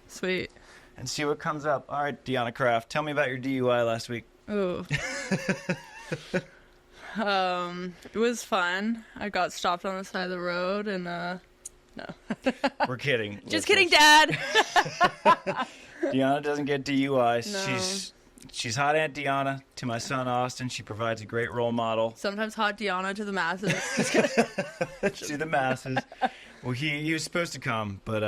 Sweet. and see what comes up. All right, Deahna Kraft, tell me about your DUI last week. Ooh. It was fun. I got stopped on the side of the road and no. We're kidding. Just kidding, Dad. Deahna doesn't get DUIs. No. She's hot Aunt Deahna to my son Austin. She provides a great role model. Sometimes hot Deahna to the masses. To the masses. Well, he was supposed to come, but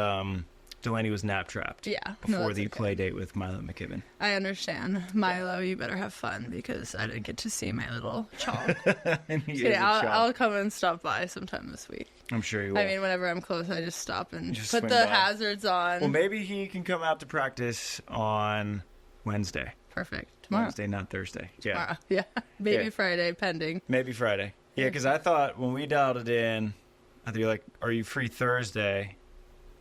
Delaney was nap trapped. Yeah. Before the play date with Milo McKibben. I understand. Milo, you better have fun because I didn't get to see my little chomp. I'll come and stop by sometime this week. I'm sure you will. I mean, whenever I'm close, I just stop and Just put swing the by. hazards on. Well, maybe he can come out to practice on Wednesday. Perfect. Tomorrow. Wednesday, not Thursday. Yeah. Tomorrow. Yeah. Maybe Yeah. Friday, pending. Maybe Friday. Yeah, because I thought when we dialed it in, I thought you were like, are you free Thursday?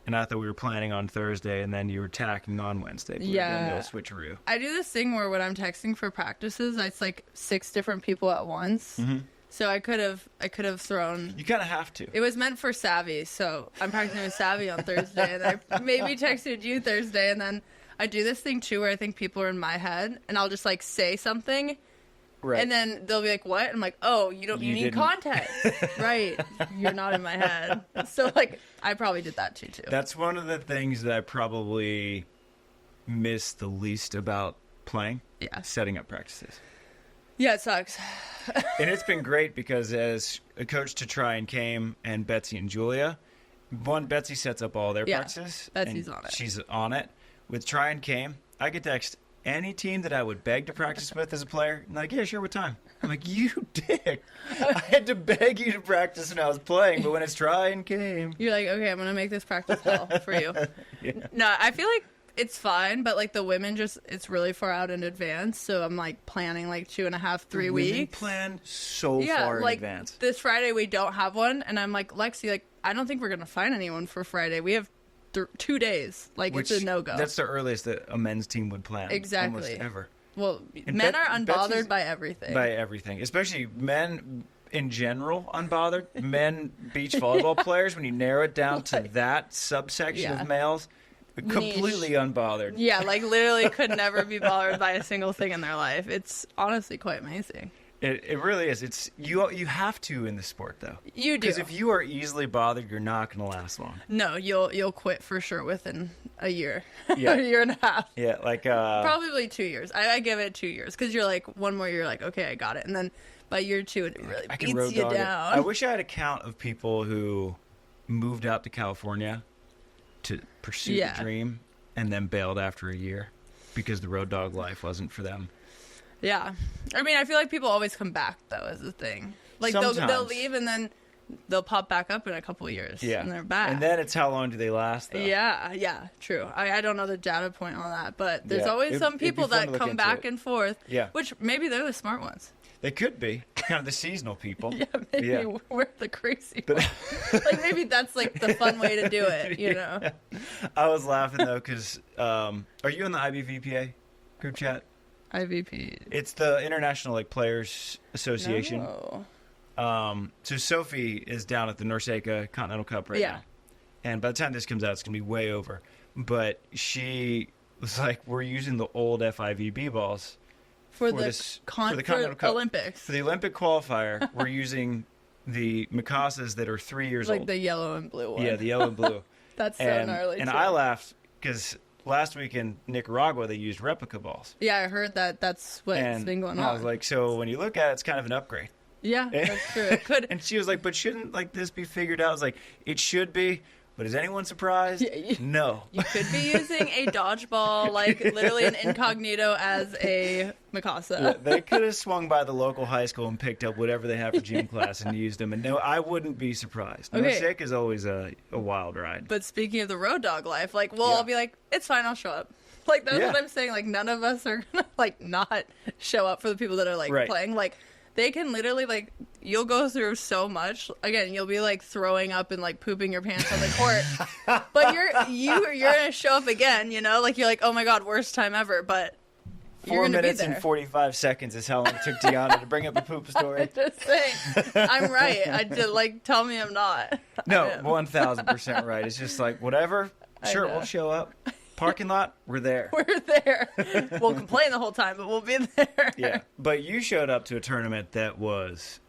And I thought we were planning on Thursday, and then you were tacking on Wednesday. But Yeah. we were doing the switcheroo. I do this thing where when I'm texting for practices, it's like 6 different people at once. Mm-hmm. So I could have thrown. You kind of have to. It was meant for Savvy, so I'm practicing with Savvy on Thursday, and I maybe texted you Thursday, and then I do this thing too where I think people are in my head, and I'll just like say something, Right. and then they'll be like, "What?" And I'm like, "Oh, you need didn't. context, right? You're not in my head." So like, I probably did that too. That's one of the things that I probably miss the least about playing. Yeah. Setting up practices. Yeah, it sucks. And it's been great because as a coach to Try and Came and Betsy and Julia, Betsy sets up all their practices. Betsy's and on it. She's on it. With Try and Came, I could text any team that I would beg to practice with as a player. And like, yeah, sure, what time? I'm like, you dick. I had to beg you to practice when I was playing, but when it's Try and Came. You're like, okay, I'm going to make this practice hell for you. Yeah. No, I feel like it's fine, but like the women it's really far out in advance. So I'm like planning like 2.5, 3 Women weeks. plan so Yeah, far in like advance. this Friday we don't have one. And I'm like, Lexi, like, I don't think we're going to find anyone for Friday. We have 2 days. Like, it's a no-go. That's the earliest that a men's team would plan. Exactly. Almost ever. Well, And men are Betsy's- unbothered by everything. By everything. Especially men in general unbothered. Men beach volleyball players, when you narrow it down to that subsection Yeah. of males, completely unbothered. Yeah, like literally could never be bothered by a single thing in their life. It's honestly quite amazing. It really is. It's you have to in the sport though. You do. Because if you are easily bothered, you're not going to last long. No, you'll quit for sure within a year, Yeah. a year and a half. Yeah, like Probably 2 years. I give it 2 years because you're like one more year, like okay, I got it, and then by year 2 it really I can beats road you dog it. down. I wish I had a count of people who moved out to California to pursue Yeah. the dream and then bailed after a year because the road dog life wasn't for them. Yeah, I mean, I feel like people always come back though as a thing. Like they'll Sometimes. leave and then they'll pop back up in a couple of years. Yeah. and they're back. And then it's how long do they last, though? Yeah, true. I don't know the data point on that, but there's Yeah, always some it'd be people fun to that look come into back it. and forth. Yeah. Which maybe they're the smart ones. They could be. Kind of the seasonal people. Yeah, maybe Yeah. we're the crazy But ones. Like maybe that's like the fun way to do it, you know? I was laughing, though, because are you in the IBVPA group chat? IVP. It's the International like Players Association. No. So Sophie is down at the Norseka Continental Cup right Yeah. now. And by the time this comes out, it's going to be way over. But she was like, we're using the old FIVB balls For for the this for the Continental for Cup. Olympics. For the Olympic qualifier, we're using the Mikasa's that are 3 years Like old. the yellow and blue one. Yeah, the yellow and blue. That's so and gnarly. and too. I laughed because last week in Nicaragua, they used replica balls. Yeah, I heard that's what's And been going on. I was like, so when you look at it, it's kind of an upgrade. yeah, that's true. It could. And she was like, but shouldn't like this be figured out? I was like, it should be. But is anyone surprised? Yeah, No. You could be using a dodgeball, like literally an incognito as a Mikasa. Yeah, they could have swung by the local high school and picked up whatever they have for gym class and used them. And no, I wouldn't be surprised. No Okay. sick is always a wild ride. But speaking of the road dog life, like we'll Yeah. all be like, it's fine, I'll show up. Like that's Yeah. what I'm saying. Like none of us are gonna like not show up for the people that are like Right. playing. Like they can literally like you'll go through so much. Again, you'll be like throwing up and like pooping your pants on the court. But you're gonna show up again, you know? Like you're like, oh my god, worst time ever. But you're 4 gonna minutes be and there. 45 seconds is how long it took Deahna to bring up a poop story. Just saying, I'm right. I did like tell me I'm not. No, I am. 1000% right. It's just like, whatever. I Sure, know. we'll show up. Parking lot, we're there. We're there. We'll complain the whole time, but we'll be there. Yeah. But you showed up to a tournament that was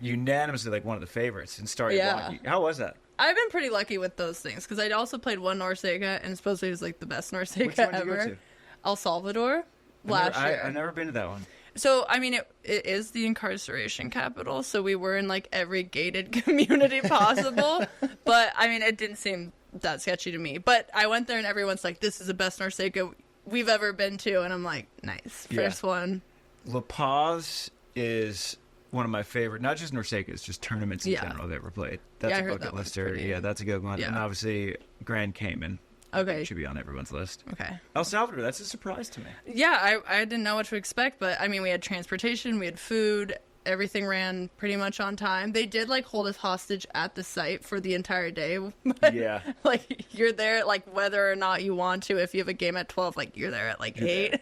unanimously like one of the favorites and started walking. How was that? I've been pretty lucky with those things because I also played one Norsega and supposedly it was like the best Norsega Which one ever. did you go to? El Salvador last year. I've never been to that one. So, I mean, it is the incarceration capital, so we were in, like, every gated community possible. But, I mean, it didn't seem that sketchy to me. But I went there, and everyone's like, this is the best Norsega we've ever been to. And I'm like, nice. First one. La Paz is one of my favorite, not just Norsegas, just tournaments in general I've ever played. That's a bucket lister. Yeah, that's a good one. Yeah. And obviously, Grand Cayman. Okay. Should be on everyone's list. Okay. El Salvador, that's a surprise to me. Yeah, I didn't know what to expect, but I mean, we had transportation, we had food, everything ran pretty much on time. They did like hold us hostage at the site for the entire day. But, yeah. Like you're there, like whether or not you want to. If you have a game at 12, like you're there at like 8,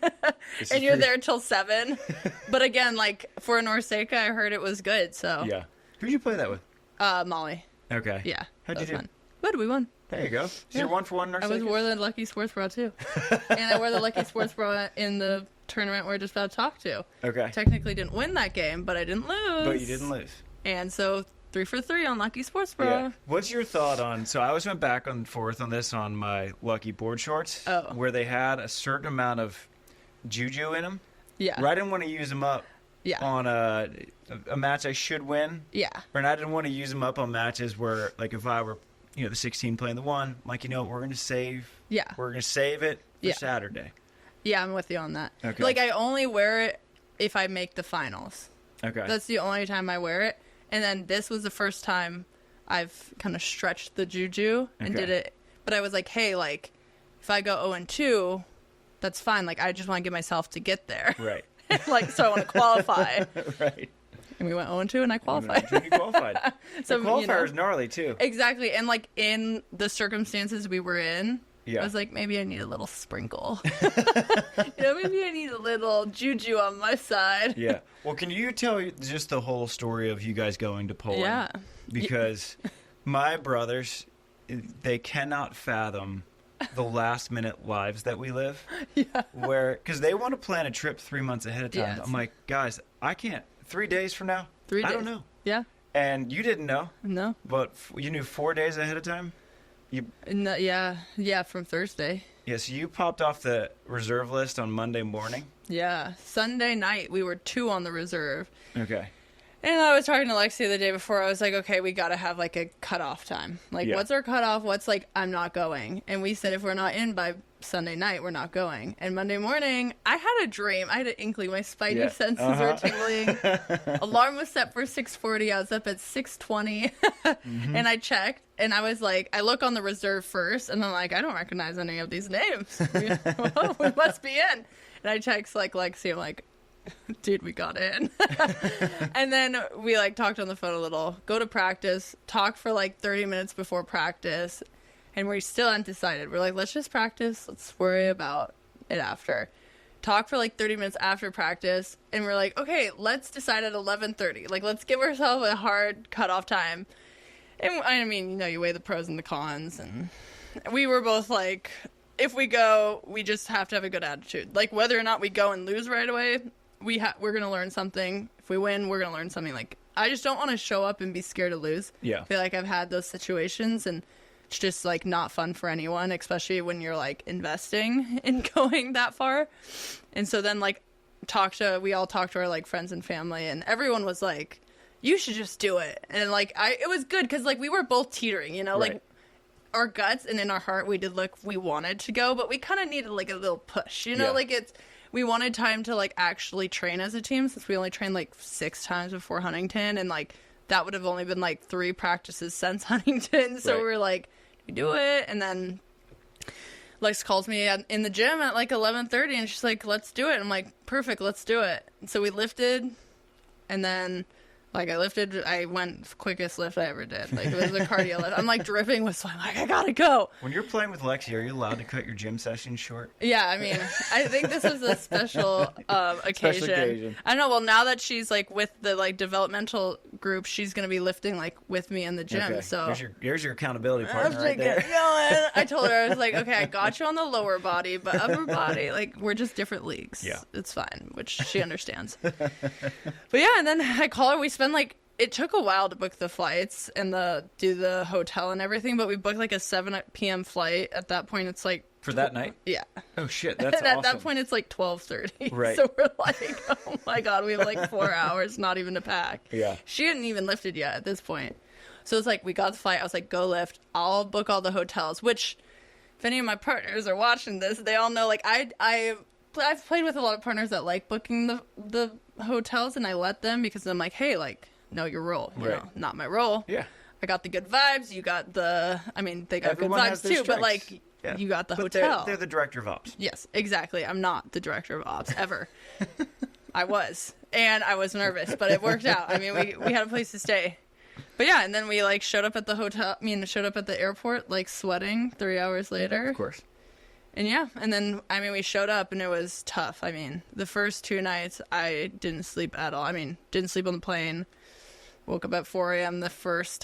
and you're there till 7. But again, like for a Norseka, I heard it was good. So yeah. Who'd you play that with? Molly. Okay. Yeah. How'd you do? Fun. Good. We won. There you go. So you're 1-for-1 Norseka? I wore the Lucky Sports Bra too. And I wore the Lucky Sports Bra in the tournament we're just about to talk to. Okay. Technically didn't win that game, but I didn't lose. But you didn't lose. And so 3 for 3 on Lucky Sports Bra. Yeah. What's your thought on, so I always went back and forth on this on my Lucky board shorts, where they had a certain amount of juju in them. Yeah. Where I didn't want to use them up on a match I should win. Yeah. And I didn't want to use them up on matches where, like, if I were, you know, the 16 playing the 1, I'm like, you know, we're going to save. Yeah. We're going to save it for Saturday. Yeah, I'm with you on that. Okay. Like, I only wear it if I make the finals. Okay. That's the only time I wear it. And then this was the first time I've kind of stretched the juju and did it. But I was like, hey, like, if I go 0-2, that's fine. Like, I just want to get myself to get there. Right. Like, so I want to qualify. Right. And we went 0-2 and I qualified. You qualified. So the qualifier is gnarly, too. Exactly. And, like, in the circumstances we were in, I was like, maybe I need a little sprinkle. Maybe I need a little juju on my side. Yeah. Well, can you tell just the whole story of you guys going to Poland? Yeah. Because my brothers, they cannot fathom the last-minute lives that we live. Yeah. Because they want to plan a trip 3 months ahead of time. Yeah, I'm like, guys, I can't. 3 days from now? 3 days. I don't know. Yeah. And you didn't know. No. But you knew 4 days ahead of time? No, yeah, from Thursday. Yeah, so you popped off the reserve list on Monday morning? Yeah. Sunday night, we were 2 on the reserve. Okay. And I was talking to Lexi the day before. I was like, okay, we got to have, like, a cutoff time. Like, what's our cutoff? What's, like, I'm not going? And we said if we're not in by Sunday night, we're not going. And Monday morning, I had a dream. I had an inkling. My spidey senses were tingling. Alarm was set for 6:40. I was up at 6:20. And I checked. And I was like, I look on the reserve first. And I'm like, I don't recognize any of these names. We must be in. And I text, like, Lexi. I'm like, dude, we got in. And then we like talked on the phone a little, go to practice, talk for like 30 minutes before practice, and we're still undecided. We're like, let's just practice, let's worry about it after. Talk for like 30 minutes after practice, and we're like, okay, let's decide at 11:30. Like, let's give ourselves a hard cutoff time. And I mean, you know, you weigh the pros and the cons, and we were both like, if we go, we just have to have a good attitude. Like, whether or not we go and lose right away, we're going to learn something. If we win, we're going to learn something. Like, I just don't want to show up and be scared to lose. Yeah. I feel like I've had those situations, and it's just, like, not fun for anyone, especially when you're, like, investing in going that far. And so then, like, we all talked to our, like, friends and family, and everyone was like, you should just do it. And, like, it was good because, like, we were both teetering, you know? Right. Like, our guts and in our heart, we wanted to go, but we kind of needed, like, a little push, you know? Yeah. Like, we wanted time to, like, actually train as a team since we only trained, like, 6 times before Huntington. And, like, that would have only been, like, 3 practices since Huntington. So we were like, we do it. And then Lex calls me in the gym at, like, 11:30. And she's like, let's do it. I'm like, perfect, let's do it. And so we lifted. And then, like, I went quickest lift I ever did. Like, it was a cardio lift. I'm, like, dripping with sweat. I'm like, I gotta go. When you're playing with Lexi, are you allowed to cut your gym session short? Yeah, I mean, I think this is a special occasion. Special occasion. I don't know. Well, now that she's, like, with the, like, developmental group, she's gonna be lifting like with me in the gym. Okay. So Here's your accountability I partner was right like, there. I told her, I was like, okay, I got you on the lower body, but upper body, like, we're just different leagues. Yeah. It's fine, which she understands. But yeah, and then I call her. We spend like, it took a while to book the flights and do the hotel and everything, but we booked like a 7 p.m. flight. At that point, it's like For that night? yeah. Oh shit, that's And awesome. at that point, it's like 12:30. Right. So we're like, oh my god, we have like 4 hours, not even to pack. Yeah. She hadn't even lifted yet at this point. So it's like, we got the flight. I was like, go lift. I'll book all the hotels, which if any of my partners are watching this, they all know, like, I've played with a lot of partners that like booking the hotels, and I let them because I'm like, hey, like, know your role. You know, not my role. Yeah. I got the good vibes. You got I mean, they got Everyone good has vibes their too, but strengths. like, Yeah. you got the But hotel. They're the director of ops. Yes, exactly. I'm not the director of ops ever. I was, and I was nervous, but it worked out. I mean, we had a place to stay. But yeah, and then we like showed up at the hotel. Showed up at the airport like sweating 3 hours later. Of course. And yeah, and then we showed up and it was tough. I mean, the first 2 nights I didn't sleep at all. I mean, didn't sleep on the plane. Woke up at 4 a.m. the first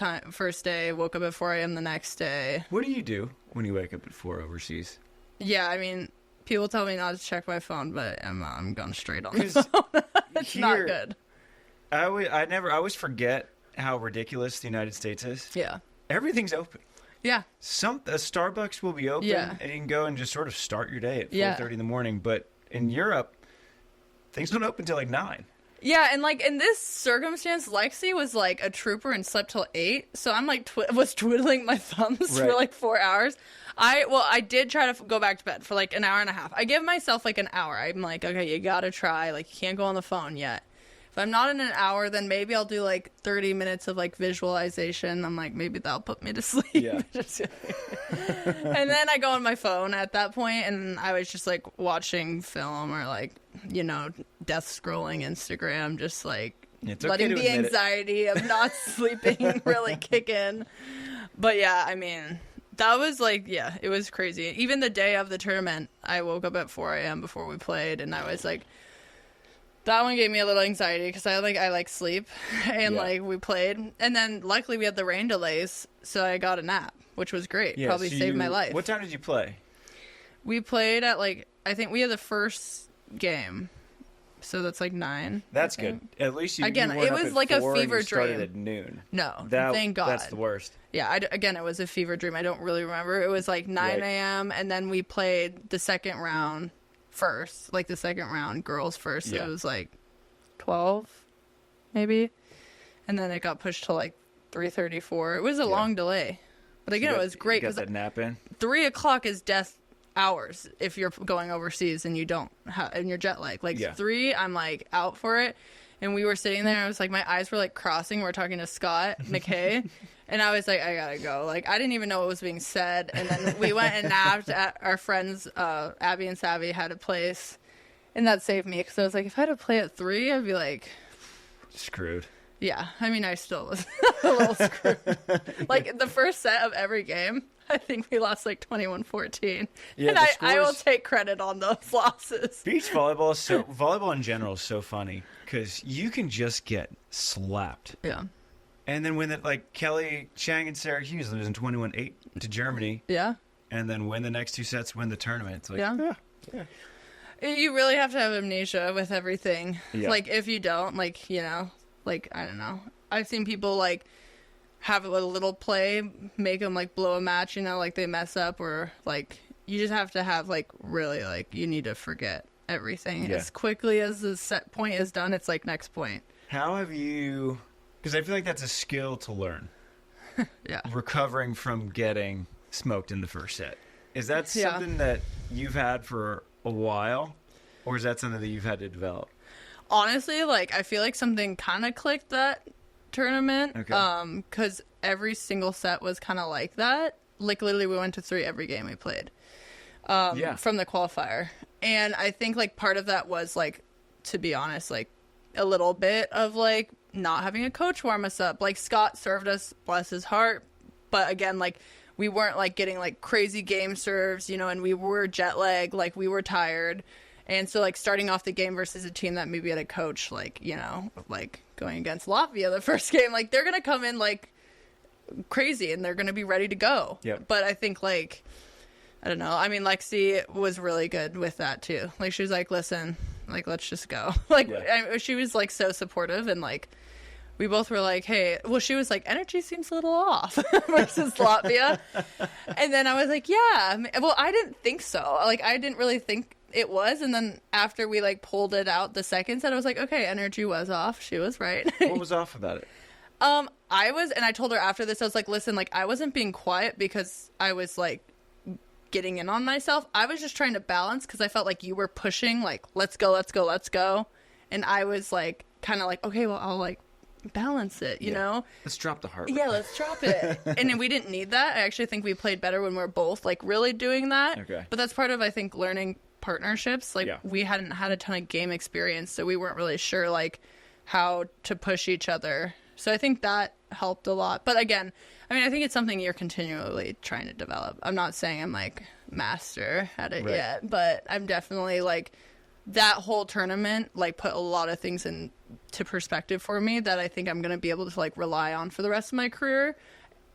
day. Woke up at 4 a.m. the next day. What do you do when you wake up at 4 overseas? Yeah, I mean, people tell me not to check my phone, but I'm going straight on the phone. It's not good. I always forget how ridiculous the United States is. Yeah. Everything's open. Yeah. A Starbucks will be open, Yeah. and you can go and just sort of start your day at 4:30 Yeah. in the morning. But in Europe, things don't open until like 9. Yeah, and like in this circumstance, Lexi was like a trooper and slept till 8. So I'm like was twiddling my thumbs for Right. like 4 hours. I did try to go back to bed for like an hour and a half. I give myself like an hour. I'm like, okay, you gotta try. Like, you can't go on the phone yet. If I'm not in an hour, then maybe I'll do like 30 minutes of like visualization. I'm like, maybe that'll put me to sleep. Yeah. And then I go on my phone at that point, and I was just like watching film or like, death scrolling Instagram, just like It's okay letting to the admit it. anxiety of not sleeping really kick in. But yeah, I mean, that was like, yeah, it was crazy. Even the day of the tournament, I woke up at 4 a.m. before we played, and I was like, that one gave me a little anxiety because I like sleep, and Yeah. like we played, and then luckily we had the rain delays, so I got a nap, which was great. Yeah, Probably so saved my life. What time did you play? We played at like, I think we had the first game, so that's like 9. That's I good. think. At least you Again, you weren't it up was at like a 4 and fever you started dream. at noon. No, thank God. That's the worst. Yeah, again, it was a fever dream. I don't really remember. It was like 9 Right. a.m. and then we played the second round first, like the second round, girls first. So Yeah. it was like 12, maybe, and then it got pushed to like 3:34. It was a long delay, but again, it was great You got because that nap in? 3 o'clock is death hours if you're going overseas and you don't and you're jet lag. Like Yeah. 3, I'm like out for it. And we were sitting there. I was like, my eyes were like crossing. We're talking to Scott McKay, and I was like, I gotta go. Like, I didn't even know what was being said. And then we went and napped at our friends. Abby and Savvy had a place, and that saved me because I was like, if I had to play at 3, I'd be like, Screwed. yeah. I mean, I still was a little screwed. Like the first set of every game, I think we lost like 21-14. Yeah, And the I will scores- take credit on those losses. Beach volleyball volleyball in general is so funny because you can just get slapped. Yeah. And then when Kelly Chang and Sarah Hughes losing 21-8 to Germany, Yeah. and then win the next 2 sets, win the tournament. It's like, Yeah. You really have to have amnesia with everything. Yeah. Like, if you don't, like, I don't know. I've seen people, like, have a little play, make them, like, blow a match, like, they mess up, or, like, you just have to have, like, really, like, you need to forget everything. Yeah. As quickly as the set point is done, it's, like, next point. How have you... Because I feel like that's a skill to learn. Yeah. Recovering from getting smoked in the first set. Is that Yeah. something that you've had for a while? Or is that something that you've had to develop? Honestly, like, I feel like something kind of clicked that tournament. Okay. Because every single set was kind of like that. Like, literally, we went to 3 every game we played. From the qualifier. And I think, like, part of that was, like, to be honest, like, a little bit of, like, not having a coach warm us up. Like, Scott served us, bless his heart. But, again, like, we weren't, like, getting, like, crazy game serves, and we were jet lagged. Like, we were tired. And so, like, starting off the game versus a team that maybe had a coach, like, you know, like going against Latvia the first game, like, they're going to come in, like, crazy and they're going to be ready to go. Yep. But I think, like, I don't know. I mean, Lexi was really good with that, too. Like, she was like, listen, like, let's just go. Like, she was, like, so supportive and, like, we both were like, hey, well, she was like, energy seems a little off versus Latvia. And then I was like, yeah. Well, I didn't think so. Like, I didn't really think it was. And then after we, like, pulled it out the second set, I was like, okay, energy was off. She was right. What was off about it? I told her after this, I was like, listen, like, I wasn't being quiet because I was, like, getting in on myself. I was just trying to balance because I felt like you were pushing, like, let's go, let's go, let's go. And I was, like, kind of like, okay, well, I'll, like, balance it, you know? Let's drop the heart rate. Yeah, let's drop it. And we didn't need that. I actually think we played better when we're both, like, really doing that. Okay. But that's part of, I think, learning partnerships. Like, we hadn't had a ton of game experience, so we weren't really sure, like, how to push each other. So I think that helped a lot. But again, I mean, I think it's something you're continually trying to develop. I'm not saying I'm, like, master at it yet, but I'm definitely, like, that whole tournament, like, put a lot of things into perspective for me that I think I'm going to be able to, like, rely on for the rest of my career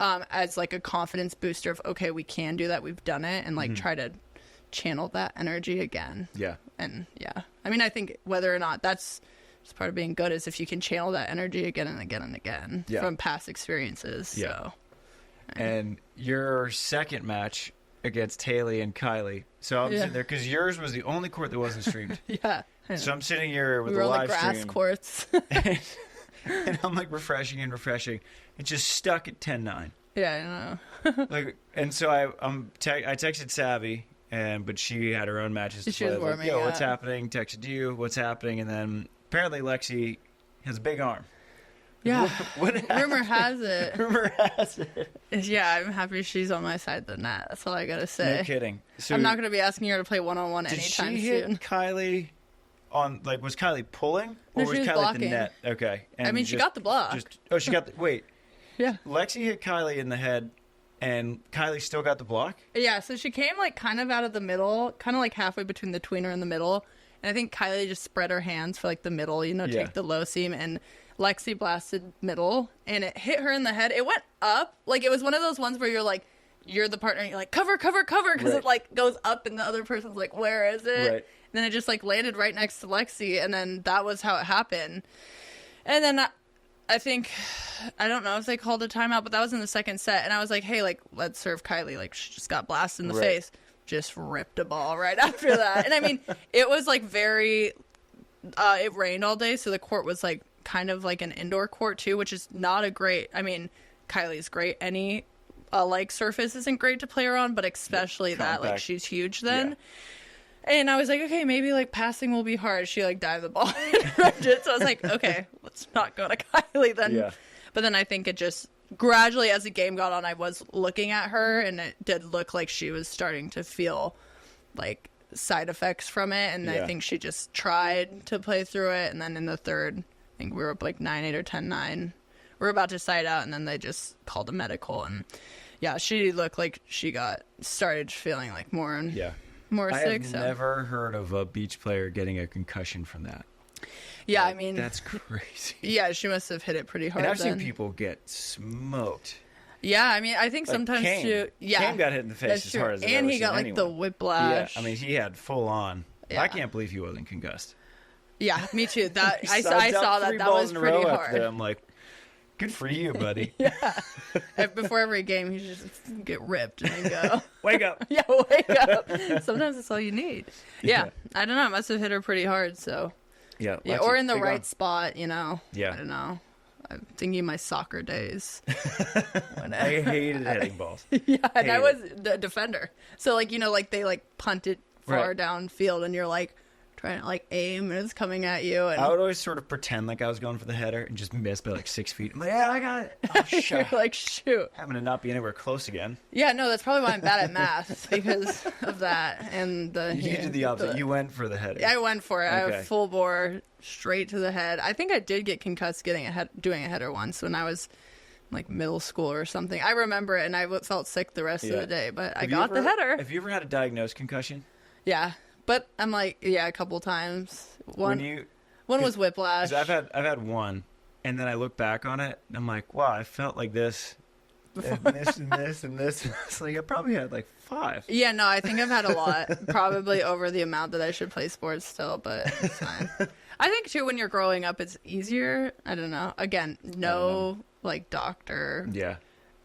as, like, a confidence booster of, okay, we can do that, we've done it, and, like, try to channel that energy again. Yeah. And, I mean, I think whether or not that's just part of being good is if you can channel that energy again and again and again from past experiences. Yeah. So. And your second match against Haley and Kylie. So I'm sitting there because yours was the only court that wasn't streamed. So I'm sitting here with we a were live on the grass stream, courts. and I'm like refreshing. It's just stuck at 10-9. Yeah, I know. Like, and so I texted Savvy, but she had her own matches to She play. was warming Yo, up. what's happening? Texted you, what's happening? And then apparently Lexi has a big arm. Yeah. What Rumor has it. Rumor has it. Yeah, I'm happy she's on my side of the net. That's all I gotta say. No kidding. So I'm not gonna be asking her to play one-on-one did anytime she hit soon. Kylie on, like, was Kylie pulling? Or No, was she was Kylie at the blocking. net? Okay. And I mean, she got the block. She got the, wait. Yeah. Lexi hit Kylie in the head, and Kylie still got the block? Yeah, so she came, like, kind of out of the middle, kind of, like, halfway between the tweener and the middle. And I think Kylie just spread her hands for, like, the middle, you know, take the low seam. And Lexi blasted middle, and it hit her in the head. It went up. Like, it was one of those ones where you're, like, you're the partner, and you're like, cover, cover, cover, because it, like, goes up, and the other person's like, where is it? Right. And then it just, like, landed right next to Lexi, and then that was how it happened. And then I think, I don't know if they called a timeout, but that was in the second set. And I was like, hey, like, let's serve Kylie. Like, she just got blasted in the face. Just ripped a ball right after that. And I mean, it was like very, it rained all day. So the court was like kind of like an indoor court too, which is not a great, I mean, Kylie's great. Any like surface isn't great to play her on, but especially that, like, she's huge then. Yeah. And I was like, okay, maybe, like, passing will be hard. She, like, dived the ball and ripped it. So I was like, okay, let's not go to Kylie then. Yeah. But then I think it just gradually, as the game got on, I was looking at her, and it did look like she was starting to feel, like, side effects from it. And I think she just tried to play through it. And then in the third, I think we were up, like, 9-8 or 10-9. We were about to side out, and then they just called a medical. And, yeah, she looked like she started feeling, like, more and... Yeah. More sick. I've never heard of a beach player getting a concussion from that. Yeah, like, I mean... That's crazy. Yeah, she must have hit it pretty hard. And I've seen people get smoked. Yeah, I mean, I think like sometimes Kane. too... Yeah. Kane got hit in the face as hard as I've And ever he got, seen like, the whiplash. Yeah, I mean, he had full on... Yeah. I can't believe he wasn't concussed. Yeah, me too. That I saw that. That was pretty hard. I'm like... Good for you, buddy. Yeah. Before every game, you just get ripped and then go. Wake up. Yeah, wake up. Sometimes that's all you need. Yeah. I don't know. I must have hit her pretty hard, so. Yeah. Or in the right spot, you know. Yeah. I don't know. I'm thinking of my soccer days. I hated hitting balls. Yeah, and I was the defender. So, like, you know, like, they, like, punt it far downfield, and you're, like, trying to, like, aim, and it's coming at you. And I would always sort of pretend like I was going for the header and just miss by, like, 6 feet. I'm like, yeah, I got it. Oh, shit. You're like, shoot. Having to not be anywhere close again. Yeah, no, that's probably why I'm bad at math, because of that. And you did the opposite. You went for the header. Yeah, I went for it. Okay. I full bore, straight to the head. I think I did get concussed doing a header once when I was, like, middle school or something. I remember it, and I felt sick the rest of the day, but I got the header. Have you ever had a diagnosed concussion? Yeah. But I'm like, yeah, a couple times. One was whiplash. 'Cause I've had one, and then I look back on it, and I'm like, wow, I felt like this, and this, and this, and this. It's like I probably had like 5. Yeah, no, I think I've had a lot. Probably over the amount that I should play sports still, but it's fine. I think, too, when you're growing up, it's easier. I don't know. Again, no, like, doctor. Yeah.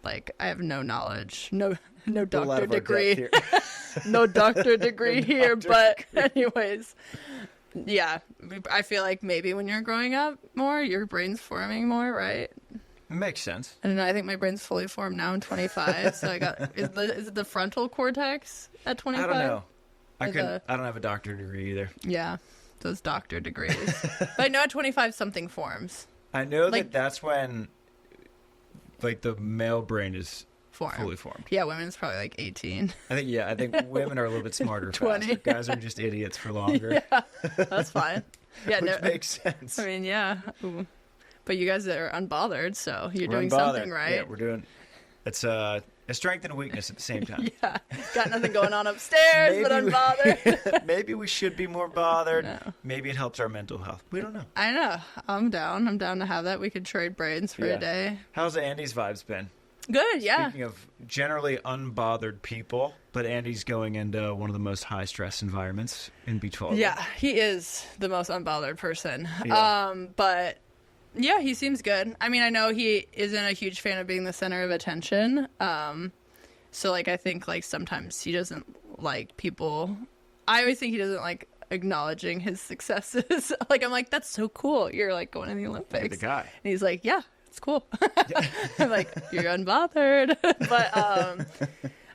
Like, I have no knowledge. No A lot doctor of our degree. depth here. No doctor degree here, but anyways. Yeah, I feel like maybe when you're growing up more, your brain's forming more, right? Makes sense. I don't know. I think my brain's fully formed now. I'm 25, so I got. Is it the frontal cortex at 25? I don't know. I don't have a doctorate degree either. Yeah, those doctor degrees. But I know at 25 something forms. I know Like- that's when, like, the male brain is fully formed. Yeah, women's probably like 18. I think women are a little bit smarter. 20. Faster. Guys are just idiots for longer. Yeah, that's fine. Yeah, Which makes sense. I mean, yeah. Ooh. But you guys are unbothered, so you're We're doing unbothered. something right. Yeah, we're doing. It's a strength and a weakness at the same time. Yeah, got nothing going on upstairs, but unbothered. Maybe we should be more bothered. No. Maybe it helps our mental health. We don't know. I know. I'm down. I'm down to have that. We could trade brains for Yeah. a day. How's Andy's vibes been? Good, yeah. Speaking of generally unbothered people, but Andy's going into one of the most high stress environments in beach volleyball. Yeah, he is the most unbothered person. Yeah. But yeah, he seems good. I mean, I know he isn't a huge fan of being the center of attention. So like I think like sometimes he doesn't like people. I always think he doesn't like acknowledging his successes. Like I'm like, that's so cool. You're like going to the Olympics. You're the guy. And he's like, yeah, it's cool. I'm like, you're unbothered. But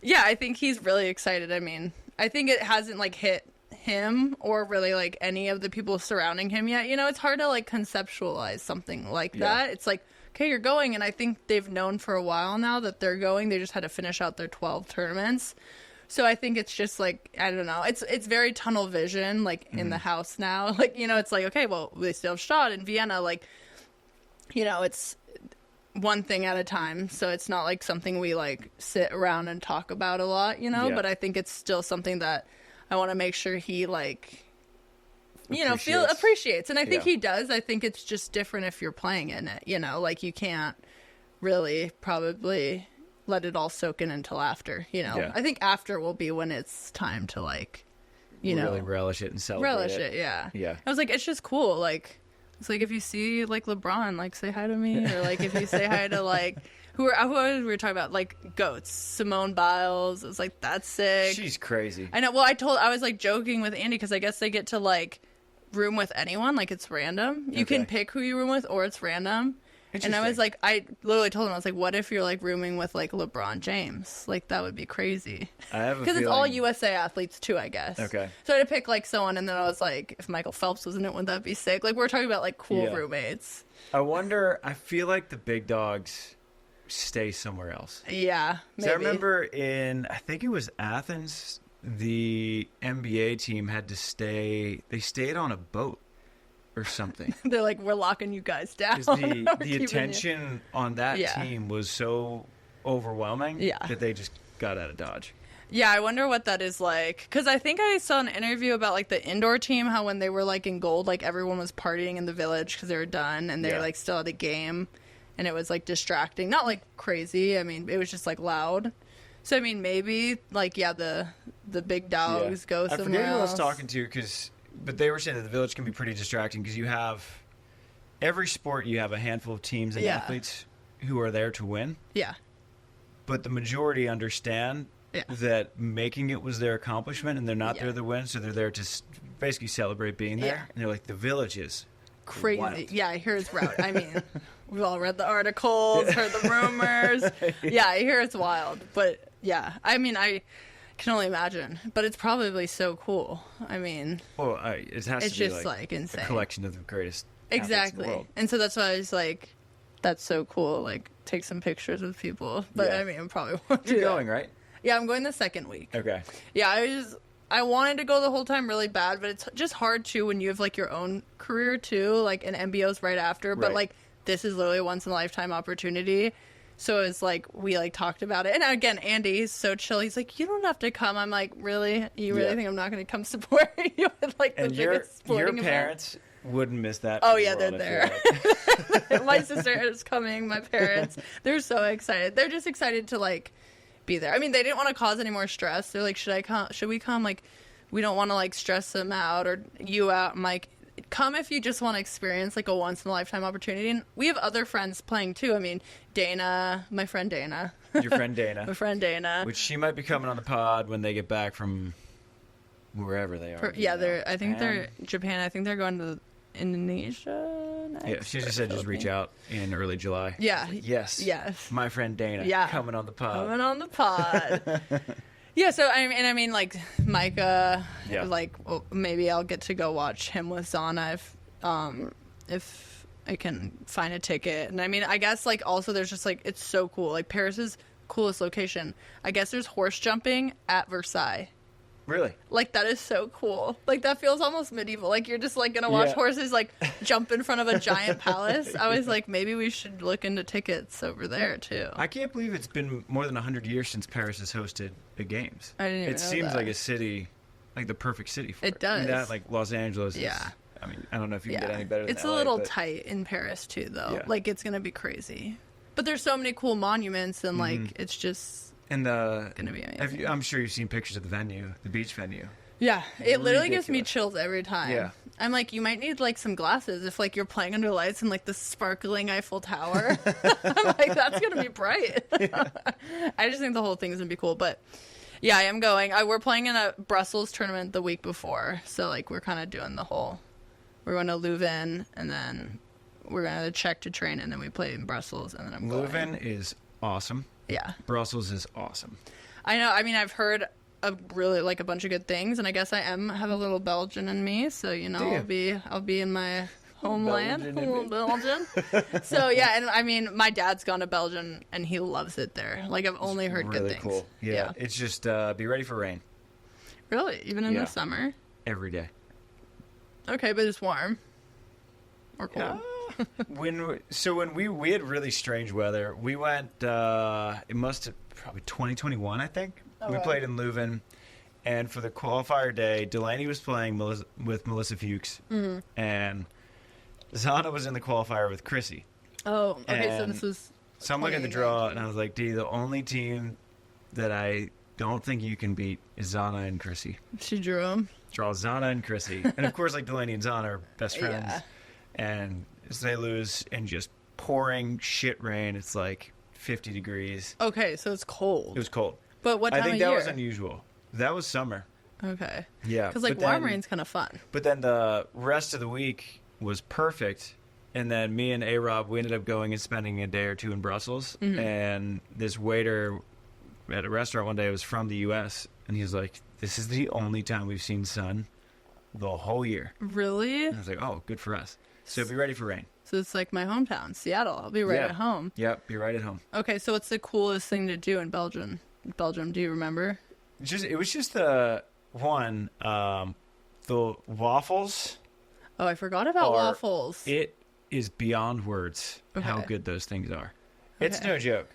yeah, I think he's really excited. I mean, I think it hasn't like hit him or really like any of the people surrounding him yet. You know, it's hard to like conceptualize something like that. It's like, okay, you're going, and I think they've known for a while now that they're going. They just had to finish out their 12 tournaments. So I think it's just like, I don't know. It's very tunnel vision, like in the house now. Like, you know, it's like, okay, well, they still have shot in Vienna. Like, you know, it's one thing at a time. So it's not like something we like sit around and talk about a lot, you know, but I think it's still something that I want to make sure he like, you know, appreciates. And I think he does. I think it's just different if you're playing in it, you know, like you can't really probably let it all soak in until after, you know. I think after will be when it's time to like, you know, really relish it and celebrate it. Yeah. Yeah. I was like, it's just cool. Like, it's like if you see like LeBron, like say hi to me, or like if you say hi to like who we were talking about, like goats, Simone Biles. It's like, that's sick. She's crazy. I know. Well, I was like joking with Andy because I guess they get to like room with anyone. Like it's random. You can pick who you room with, or it's random. And I was like, I literally told him, I was like, what if you're like rooming with like LeBron James? Like that would be crazy. I have a because it's feeling... all USA athletes too, I guess. Okay. So I had to pick like someone, and then I was like, if Michael Phelps was in it, wouldn't that be sick? Like we're talking about like cool roommates. I wonder. I feel like the big dogs stay somewhere else. Yeah. Maybe. So I remember I think it was Athens, the NBA team had to stay. They stayed on a boat or something. They're like, we're locking you guys down. Because the attention on that team was so overwhelming that they just got out of Dodge. Yeah, I wonder what that is like. Because I think I saw an interview about like the indoor team, how when they were like in gold, like everyone was partying in the village because they were done, and they were like still at the game, and it was like distracting. Not like crazy. I mean, it was just like loud. So I mean, maybe like the big dogs go somewhere else. I forget who I was talking to but they were saying that the village can be pretty distracting because you have every sport, you have a handful of teams and athletes who are there to win. Yeah. But the majority understand that making it was their accomplishment, and they're not there to win, so they're there to basically celebrate being there. And they're like, the village is crazy. wild. Yeah, I hear it's route. I mean, we've all read the articles, heard the rumors. Yeah, I hear it's wild. But yeah, I mean, I can only imagine. But it's probably so cool. I mean, well, it has it's to be just like insane. A collection of the greatest exactly. athletes in the world. And so that's why I was like, that's so cool. Like, take some pictures with people. But I mean, I probably won't do You're that. going, right? Yeah, I'm going the second week. Okay. Yeah, I wanted to go the whole time really bad, but it's just hard too when you have like your own career too, like an MBO's right after. But like this is literally a once in a lifetime opportunity. So it's like, we like talked about it. And again, Andy's so chill. He's like, you don't have to come. I'm like, really? You really think I'm not going to come support you with like the biggest sporting your parents wouldn't miss that. Oh yeah, they're there. Like. My sister is coming. My parents, they're so excited. They're just excited to like be there. I mean, they didn't want to cause any more stress. They're like, should I come? Should we come? Like, we don't want to like stress them out or you out. I'm like, come if you just want to experience like a once in a lifetime opportunity. And we have other friends playing too. I mean, Deahna, my friend Deahna. Your friend Deahna. My friend Deahna. Which she might be coming on the pod when they get back from wherever they are. I think they're Japan. I think they're going to Indonesia next. Yeah, she just said just reach out in early July. Yeah. Like, yes. My friend Deahna coming on the pod. Yeah, so I mean, like Micah, like maybe I'll get to go watch him with Zana if I can find a ticket. And I mean, I guess like also there's just like it's so cool. Like Paris is coolest location. I guess there's horse jumping at Versailles. Really? Like that is so cool. Like that feels almost medieval. Like you're just like gonna watch horses like jump in front of a giant palace. I was like, maybe we should look into tickets over there too. I can't believe it's been more than 100 years since Paris has hosted the games. I didn't even know It seems that. like a city, like the perfect city for it. It does. I mean, that like Los Angeles. Yeah. I mean, I don't know if you can get any better than It's LA, a little but tight in Paris too, though. Yeah. Like it's gonna be crazy. But there's so many cool monuments, and like it's just gonna be amazing. I'm sure you've seen pictures of the venue, the beach venue. Yeah, it literally gives me Ridiculous. chills every time. Yeah. I'm like, you might need like some glasses if like you're playing under lights and like the sparkling Eiffel Tower. I'm like, that's gonna be bright. I just think the whole thing's gonna be cool. But yeah, I am going. We're playing in a Brussels tournament the week before, so like we're kind of doing the whole. We're going to Leuven, and then we're going to Czech to train, and then we play in Brussels, and then I'm going. Leuven is awesome. Yeah. Brussels is awesome. I know. I mean, I've heard a bunch of good things, and I guess I have a little Belgian in me, so you know, I'll be in my homeland, Belgian. So yeah, and I mean, my dad's gone to Belgium, and he loves it there. Like I've only heard really good things. Cool. Yeah. It's just be ready for rain. Really, even in the summer. Every day. Okay, but it's warm or cold. When we had really strange weather, we went. It must have probably 2021, I think. We played in Leuven, and for the qualifier day, Delaney was playing with Melissa Fuchs, and Zana was in the qualifier with Chrissy. Oh, okay. So And this was. So I'm looking at the draw, and I was like, "D, the only team that I don't think you can beat is Zana and Chrissy." She drew him. Draw Zana and Chrissy, and of course, like Delaney and Zana are best friends. Yeah. And so they lose, and just pouring shit rain. It's like 50 degrees. Okay, so it's cold. It was cold. But what time I think of that year? was unusual. That was summer. Okay. Yeah. Because like but warm then- rain's kind of fun. But then the rest of the week was perfect. And then me and A-Rob, we ended up going and spending a day or two in Brussels. Mm-hmm. And this waiter at a restaurant one day was from the U.S. And he was like, "This is the only time we've seen sun the whole year." Really? And I was like, "Oh, good for us." So be ready for rain. So it's like my hometown, Seattle. I'll be right at home. Yep, be right at home. Okay, so what's the coolest thing to do in Belgium? Do you remember? It was just the one, the waffles. Oh, I forgot about waffles. It is beyond words how Okay. good those things are. It's Okay. no joke.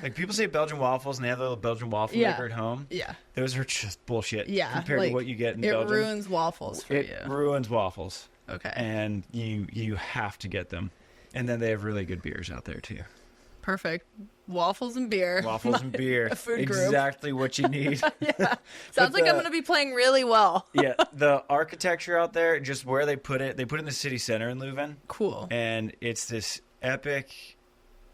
Like people say Belgian waffles and they have a little Belgian waffle Yeah. maker at home. Yeah. Those are just bullshit compared like, to what you get in it Belgium. ruins waffles for It you. ruins waffles. Okay. And you have to get them. And then they have really good beers out there too. Perfect. Waffles and beer. Waffles and beer. food group. Exactly what you need. Yeah. Sounds like I'm going to be playing really well. Yeah, the architecture out there, just where they put it in the city center in Leuven. Cool. And it's this epic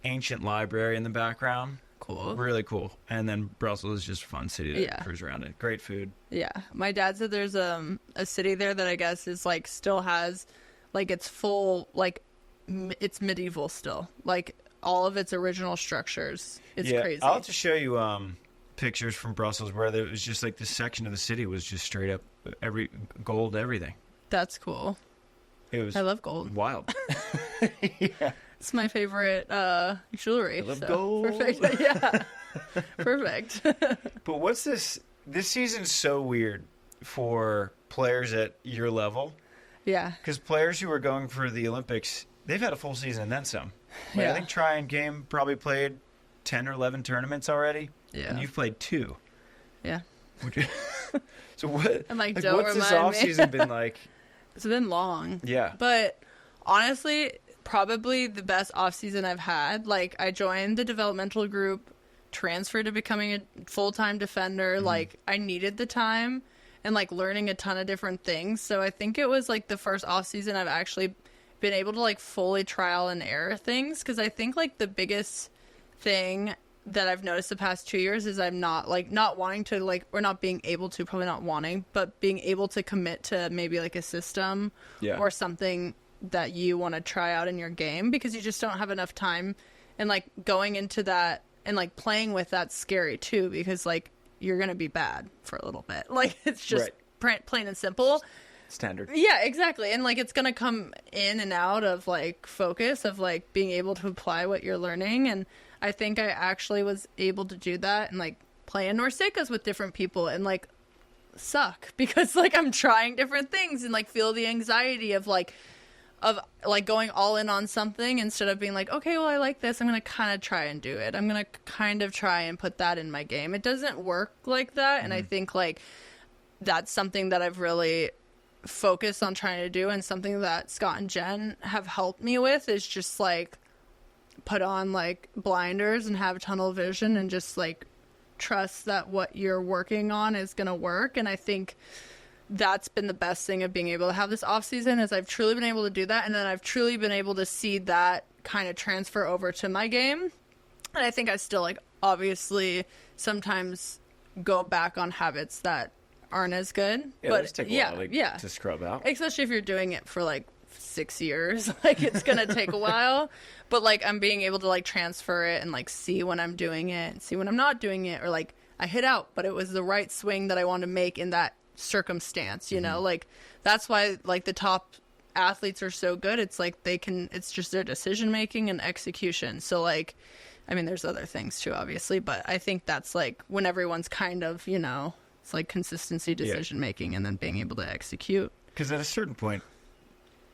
ancient library in the background. Cool. Really cool. And then Brussels is just a fun city to Yeah. cruise around in. Great food. Yeah. My dad said there's a city there that I guess is like still has like it's full like it's medieval still. Like all of its original structures. It's crazy. I'll have to show you pictures from Brussels where there was just like this section of the city was just straight up every gold everything. That's cool. It was I love gold. wild. It's my favorite jewelry. I love gold. Perfect. Yeah. Perfect. But what's this? This season's so weird for players at your level. Yeah. Because players who are going for the Olympics, they've had a full season and then some. Like, Yeah. I think Try and Game probably played 10 or 11 tournaments already. Yeah. And you've played 2. Yeah. So what? And like, What's this off season been like? It's been long. Yeah. But honestly, probably the best off season I've had. Like, I joined the developmental group, transferred to becoming a full-time defender. Like, I needed the time and like learning a ton of different things. So I think it was like the first off season I've actually been able to like fully trial and error things. Because I think like the biggest thing that I've noticed the past 2 years is I'm not wanting to like, or not being able to, probably not wanting, but being able to commit to maybe like a system or something that you want to try out in your game, because you just don't have enough time. And like going into that and like playing with that's scary too, because like you're gonna be bad for a little bit. Like, it's just plain and simple. Standard. Yeah, exactly. And like it's gonna come in and out of like focus of like being able to apply what you're learning. And I think I actually was able to do that and like play in Norseca's with different people and like suck because like I'm trying different things and like feel the anxiety of going all in on something instead of being like, okay, well, I like this, I'm gonna kind of try and do it. I'm gonna kind of try and put that in my game. It doesn't work like that. And I think like that's something that I've really focused on trying to do, and something that Scott and Jen have helped me with is just like put on like blinders and have tunnel vision and just like trust that what you're working on is gonna work. And I think that's been the best thing of being able to have this off season, is I've truly been able to do that, and then I've truly been able to see that kind of transfer over to my game. And I think I still like obviously sometimes go back on habits that aren't as good. Yeah, but those take a while to scrub out. Especially if you're doing it for like 6 years, like it's gonna take a while. But like I'm being able to like transfer it and like see when I'm doing it and see when I'm not doing it, or like I hit out but it was the right swing that I wanted to make in that circumstance, you know. Like that's why like the top athletes are so good. It's like it's just their decision making and execution. So like, I mean, there's other things too, obviously, but I think that's like when everyone's kind of, you know, it's like consistency, decision making, and then being able to execute. Because at a certain point,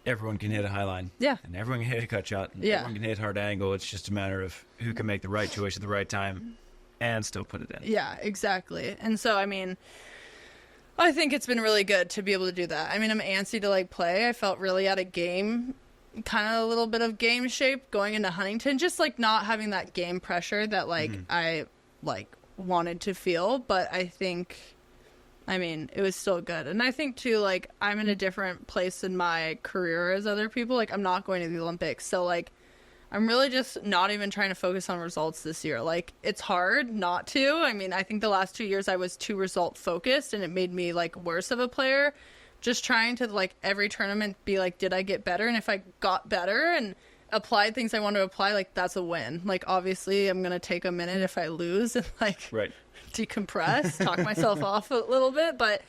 everyone can hit a high line. Yeah. And everyone can hit a cut shot. And everyone can hit hard angle. It's just a matter of who can make the right choice at the right time and still put it in. Yeah, exactly. And so, I mean, I think it's been really good to be able to do that. I mean, I'm antsy to like play. I felt really out of game, kind of a little bit of game shape going into Huntington, just like not having that game pressure that like I like wanted to feel. But I think, I mean, it was still good. And I think too, like I'm in a different place in my career as other people. Like I'm not going to the Olympics. So like I'm really just not even trying to focus on results this year. Like, it's hard not to. I mean, I think the last 2 years I was too result focused, and it made me like worse of a player. Just trying to like every tournament be like, did I get better? And if I got better and applied things I want to apply, like that's a win. Like obviously I'm gonna take a minute if I lose and like decompress, talk myself off a little bit, but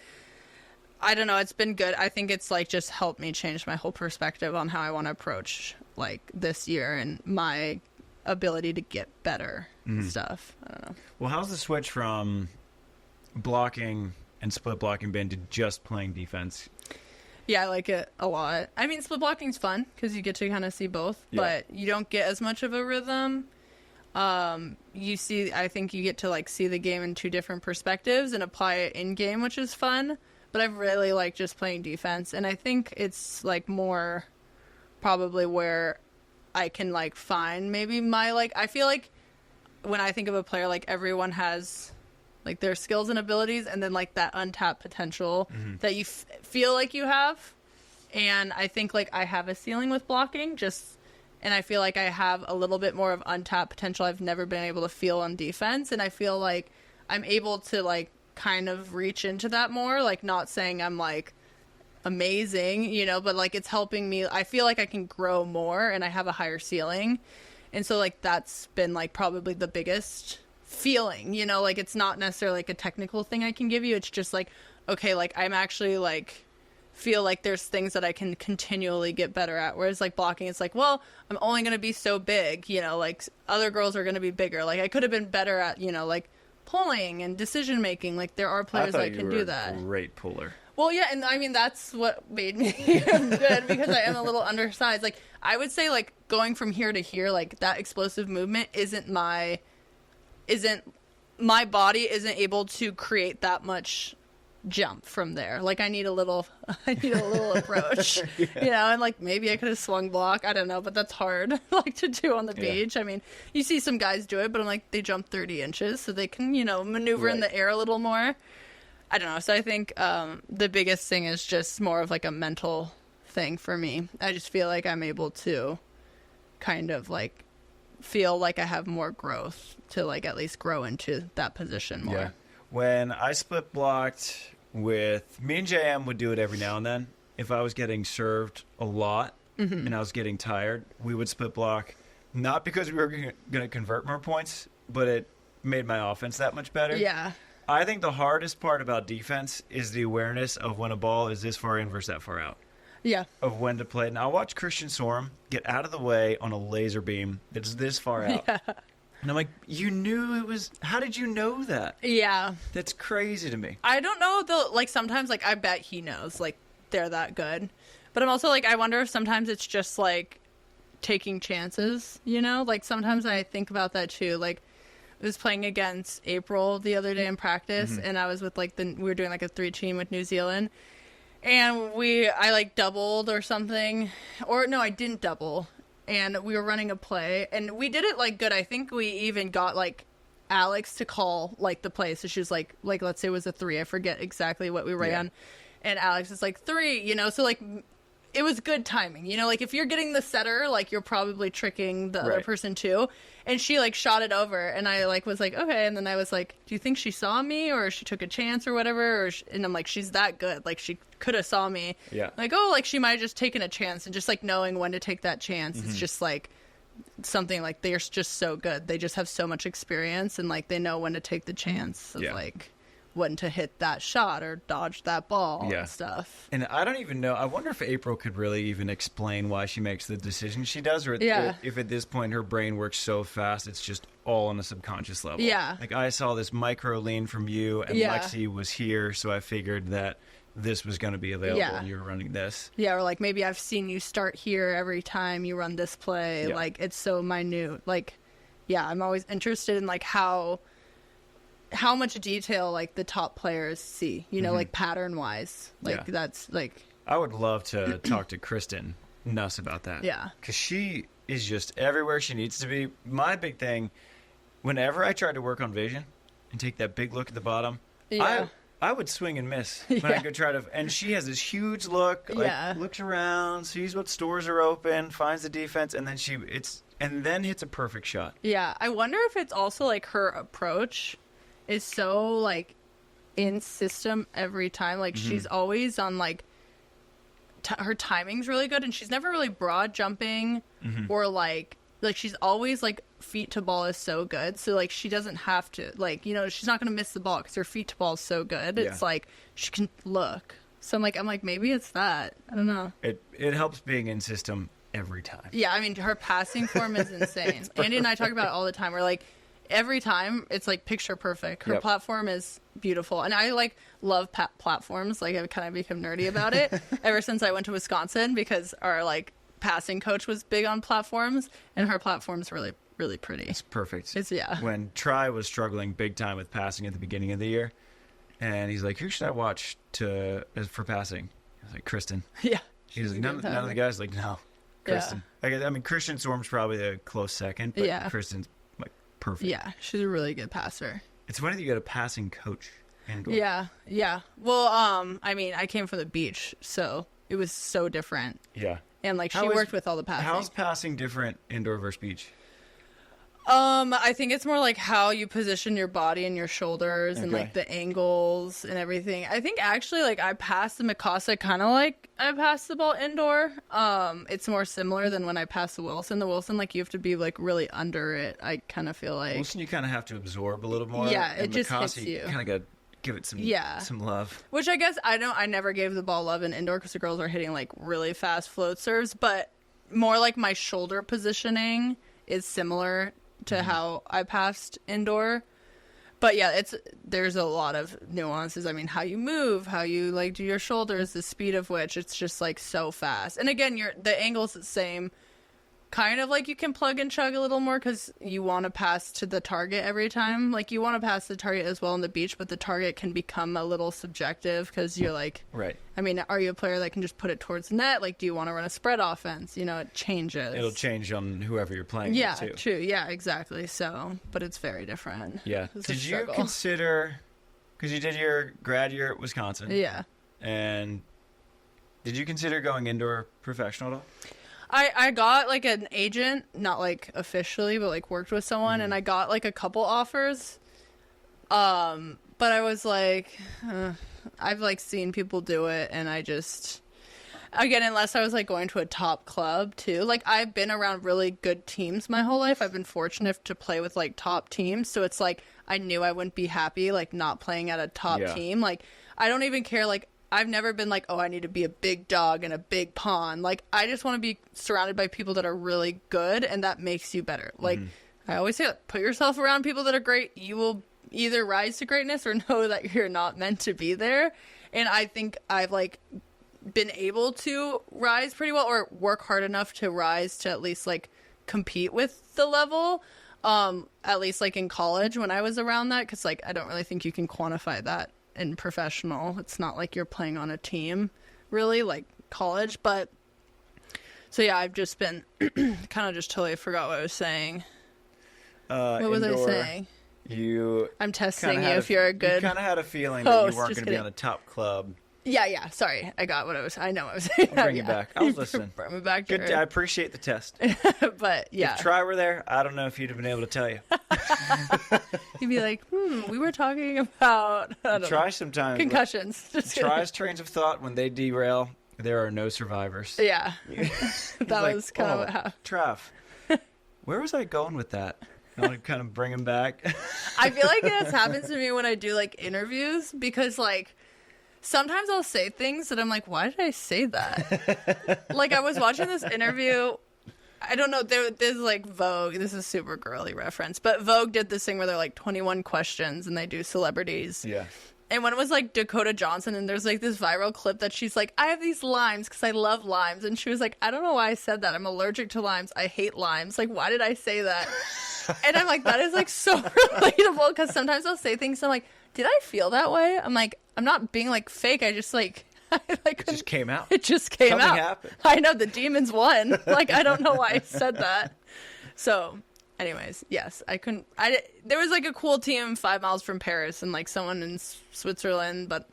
I don't know, it's been good. I think it's like just helped me change my whole perspective on how I want to approach like this year and my ability to get better stuff. I don't know. Well, how's the switch from blocking and split blocking been to just playing defense? Yeah, I like it a lot. I mean, split blocking's fun because you get to kind of see both, but you don't get as much of a rhythm. I think you get to like see the game in two different perspectives and apply it in game, which is fun. But I really like just playing defense, and I think it's like more probably where I can like find maybe my like, I feel like when I think of a player, like everyone has like their skills and abilities and then like that untapped potential that you feel like you have. And I think like I have a ceiling with blocking and I feel like I have a little bit more of untapped potential I've never been able to feel on defense. And I feel like I'm able to like kind of reach into that more, like not saying I'm like amazing, you know, but like it's helping me. I feel like I can grow more and I have a higher ceiling. And so like that's been like probably the biggest feeling, you know, like it's not necessarily like a technical thing I can give you. It's just like, okay, like I'm actually like feel like there's things that I can continually get better at. Whereas like blocking, it's like, well, I'm only going to be so big, you know, like other girls are going to be bigger. Like I could have been better at, you know, like pulling and decision making. Like there are players that can do that. Great puller. Well, yeah, and I mean that's what made me good because I am a little undersized. Like I would say like going from here to here, like that explosive movement isn't my my body isn't able to create that much jump from there. Like I need a little approach, and like maybe I could have swung block. I don't know, but that's hard like to do on the beach. I mean, you see some guys do it, but I'm like, they jump 30 inches so they can, maneuver in the air a little more. I don't know. So I think the biggest thing is just more of like a mental thing for me. I just feel like I'm able to kind of like feel like I have more growth to like at least grow into that position more. Yeah. When I split blocked with me and JM would do it every now and then. If I was getting served a lot and I was getting tired, we would split block. Not because we were going to convert more points, but it made my offense that much better. Yeah. I think the hardest part about defense is the awareness of when a ball is this far in versus that far out. Yeah. Of when to play it. Now, I watched Christian Sorum get out of the way on a laser beam that's this far out. Yeah. And I'm like, you knew it was... How did you know that? Yeah. That's crazy to me. I don't know, though. Like, sometimes, like, I bet he knows. Like, they're that good. But I'm also, like, I wonder if sometimes it's just, like, taking chances, Like, sometimes I think about that, too. Like, I was playing against April the other day in practice, and I was with, like, we were doing, like, a 3-team with New Zealand. And I, like, doubled or something. Or, no, I didn't double. And we were running a play, and we did it, like, good. I think we even got, like, Alex to call, like, the play. So she was, like, let's say it was a 3. I forget exactly what we ran. And Alex is, like, 3, So, like, it was good timing. Like, if you're getting the setter, like, you're probably tricking the other person, too. And she, like, shot it over, and I, like, was like, okay. And then I was like, do you think she saw me, or she took a chance or whatever? And I'm like, she's that good. Like, she could have saw me. Yeah. Like, oh, like, she might have just taken a chance. And just, like, knowing when to take that chance, it's just, like, something, like, they're just so good. They just have so much experience, and, like, they know when to take the chance of, like, when to hit that shot or dodge that ball and stuff. And I don't even know. I wonder if April could really even explain why she makes the decisions she does, or if at this point her brain works so fast it's just all on a subconscious level. Yeah. Like, I saw this micro lean from you, and Lexi was here, so I figured that this was going to be available and you were running this. Yeah, or like maybe I've seen you start here every time you run this play. Yeah. Like, it's so minute. Like, yeah, I'm always interested in like how much detail like the top players see, like pattern wise. Like that's like, I would love to talk to Kristen Nuss about that. Yeah. Because she is just everywhere she needs to be. My big thing, whenever I tried to work on vision and take that big look at the bottom, I would swing and miss when I go try to, and she has this huge look, like looks around, sees what stores are open, finds the defense, and then hits a perfect shot. Yeah. I wonder if it's also like her approach is so like in system every time. Like she's always on like her timing's really good, and she's never really broad jumping or like she's always like feet to ball is so good, so like she doesn't have to like she's not gonna miss the ball because her feet to ball is so good. It's like she can look. So I'm like maybe it's that. I don't know. It helps being in system every time. Yeah, I mean her passing form is insane. Andy and I talk about it all the time. We're like, every time it's like picture perfect. Her platform is beautiful, and I like love platforms. Like I've kind of become nerdy about it ever since I went to Wisconsin, because our like passing coach was big on platforms, and her platform's really, really pretty. It's perfect. It's When Tri was struggling big time with passing at the beginning of the year, and he's like, "Who should I watch for passing?" I was like, "Kristen." Yeah. He's like, none of the guys like, "No, Kristen." Yeah. I mean, Christian Storm's probably a close second, but Kristen's like perfect. Yeah, she's a really good passer. It's funny that you got a passing coach. Indoor. Yeah. Well, I mean, I came from the beach, so it was so different. Yeah. And like she worked with all the passing. How's passing different indoor versus beach? I think it's more like how you position your body and your shoulders and like the angles and everything. I think actually like I passed the Mikasa kind of like I passed the ball indoor. It's more similar than when I passed the Wilson. The Wilson, like you have to be like really under it. I kind of feel like Wilson, you kind of have to absorb a little more. Yeah, and it just Mikasa, hits you. Kind of got to give it some love. Which I guess I never gave the ball love in indoor because the girls are hitting like really fast float serves, but more like my shoulder positioning is similar to how I passed indoor. But yeah, there's a lot of nuances. I mean, how you move, how you like do your shoulders, the speed of which it's just like so fast. And again, the angle's the same, kind of like you can plug and chug a little more because you want to pass to the target every time. Like, you want to pass the target as well on the beach, but the target can become a little subjective because you're like, right. I mean, are you a player that can just put it towards the net? Like, do you want to run a spread offense? You know, it changes. It'll change on whoever you're playing with, too. True. Yeah, exactly. So, but it's very different. Yeah. Did you consider, because you did your grad year at Wisconsin. Yeah. And did you consider going indoor professional at all? I got like an agent, not like officially, but like worked with someone, and I got like a couple offers. But I was like, I've like seen people do it, and I just, again, unless I was like going to a top club too. Like, I've been around really good teams my whole life. I've been fortunate to play with like top teams, so it's like I knew I wouldn't be happy like not playing at a top team. Like, I don't even care. Like, I've never been like, oh, I need to be a big dog in a big pond. Like, I just want to be surrounded by people that are really good, and that makes you better. Like, I always say, like, put yourself around people that are great. You will either rise to greatness or know that you're not meant to be there. And I think I've, like, been able to rise pretty well, or work hard enough to rise to at least, like, compete with the level. At least, like, in college when I was around that. Because, like, I don't really think you can quantify that in professional. It's not like you're playing on a team really, like college. But so yeah, I've just been kind of just totally forgot what I was saying. What was I saying? I'm testing you if you're a good you kind of had a feeling that you weren't going to be on a top club. Yeah, sorry, I got what I was, I know what I was saying. I'll bring you back. I was listening. Bring me back to good. I appreciate the test. But yeah, if Try were there, I don't know if he'd have been able to tell you. He'd be like, we were talking about Try sometimes concussions. Try's trains of thought, when they derail, there are no survivors. Yeah. That was kind of what happened. Trav, where was I going with that? I want to kind of bring him back. I feel like that's happened to me when I do like interviews, because like sometimes I'll say things that I'm like, why did I say that? Like, I was watching this interview. I don't know. There's like Vogue. This is a super girly reference, but Vogue did this thing where they're like 21 questions and they do celebrities. Yeah. And when it was like Dakota Johnson, and there's like this viral clip that she's like, I have these limes because I love limes. And she was like, I don't know why I said that. I'm allergic to limes. I hate limes. Like, why did I say that? And I'm like, that is like so relatable, because sometimes I'll say things. I'm like, did I feel that way? I'm like, I'm not being like fake. I just like, it just came out. It just came Something out. Happened. I know, the demons won. Like, I don't know why I said that. So, anyways, yes, there was like a cool team 5 miles from Paris and like someone in Switzerland, but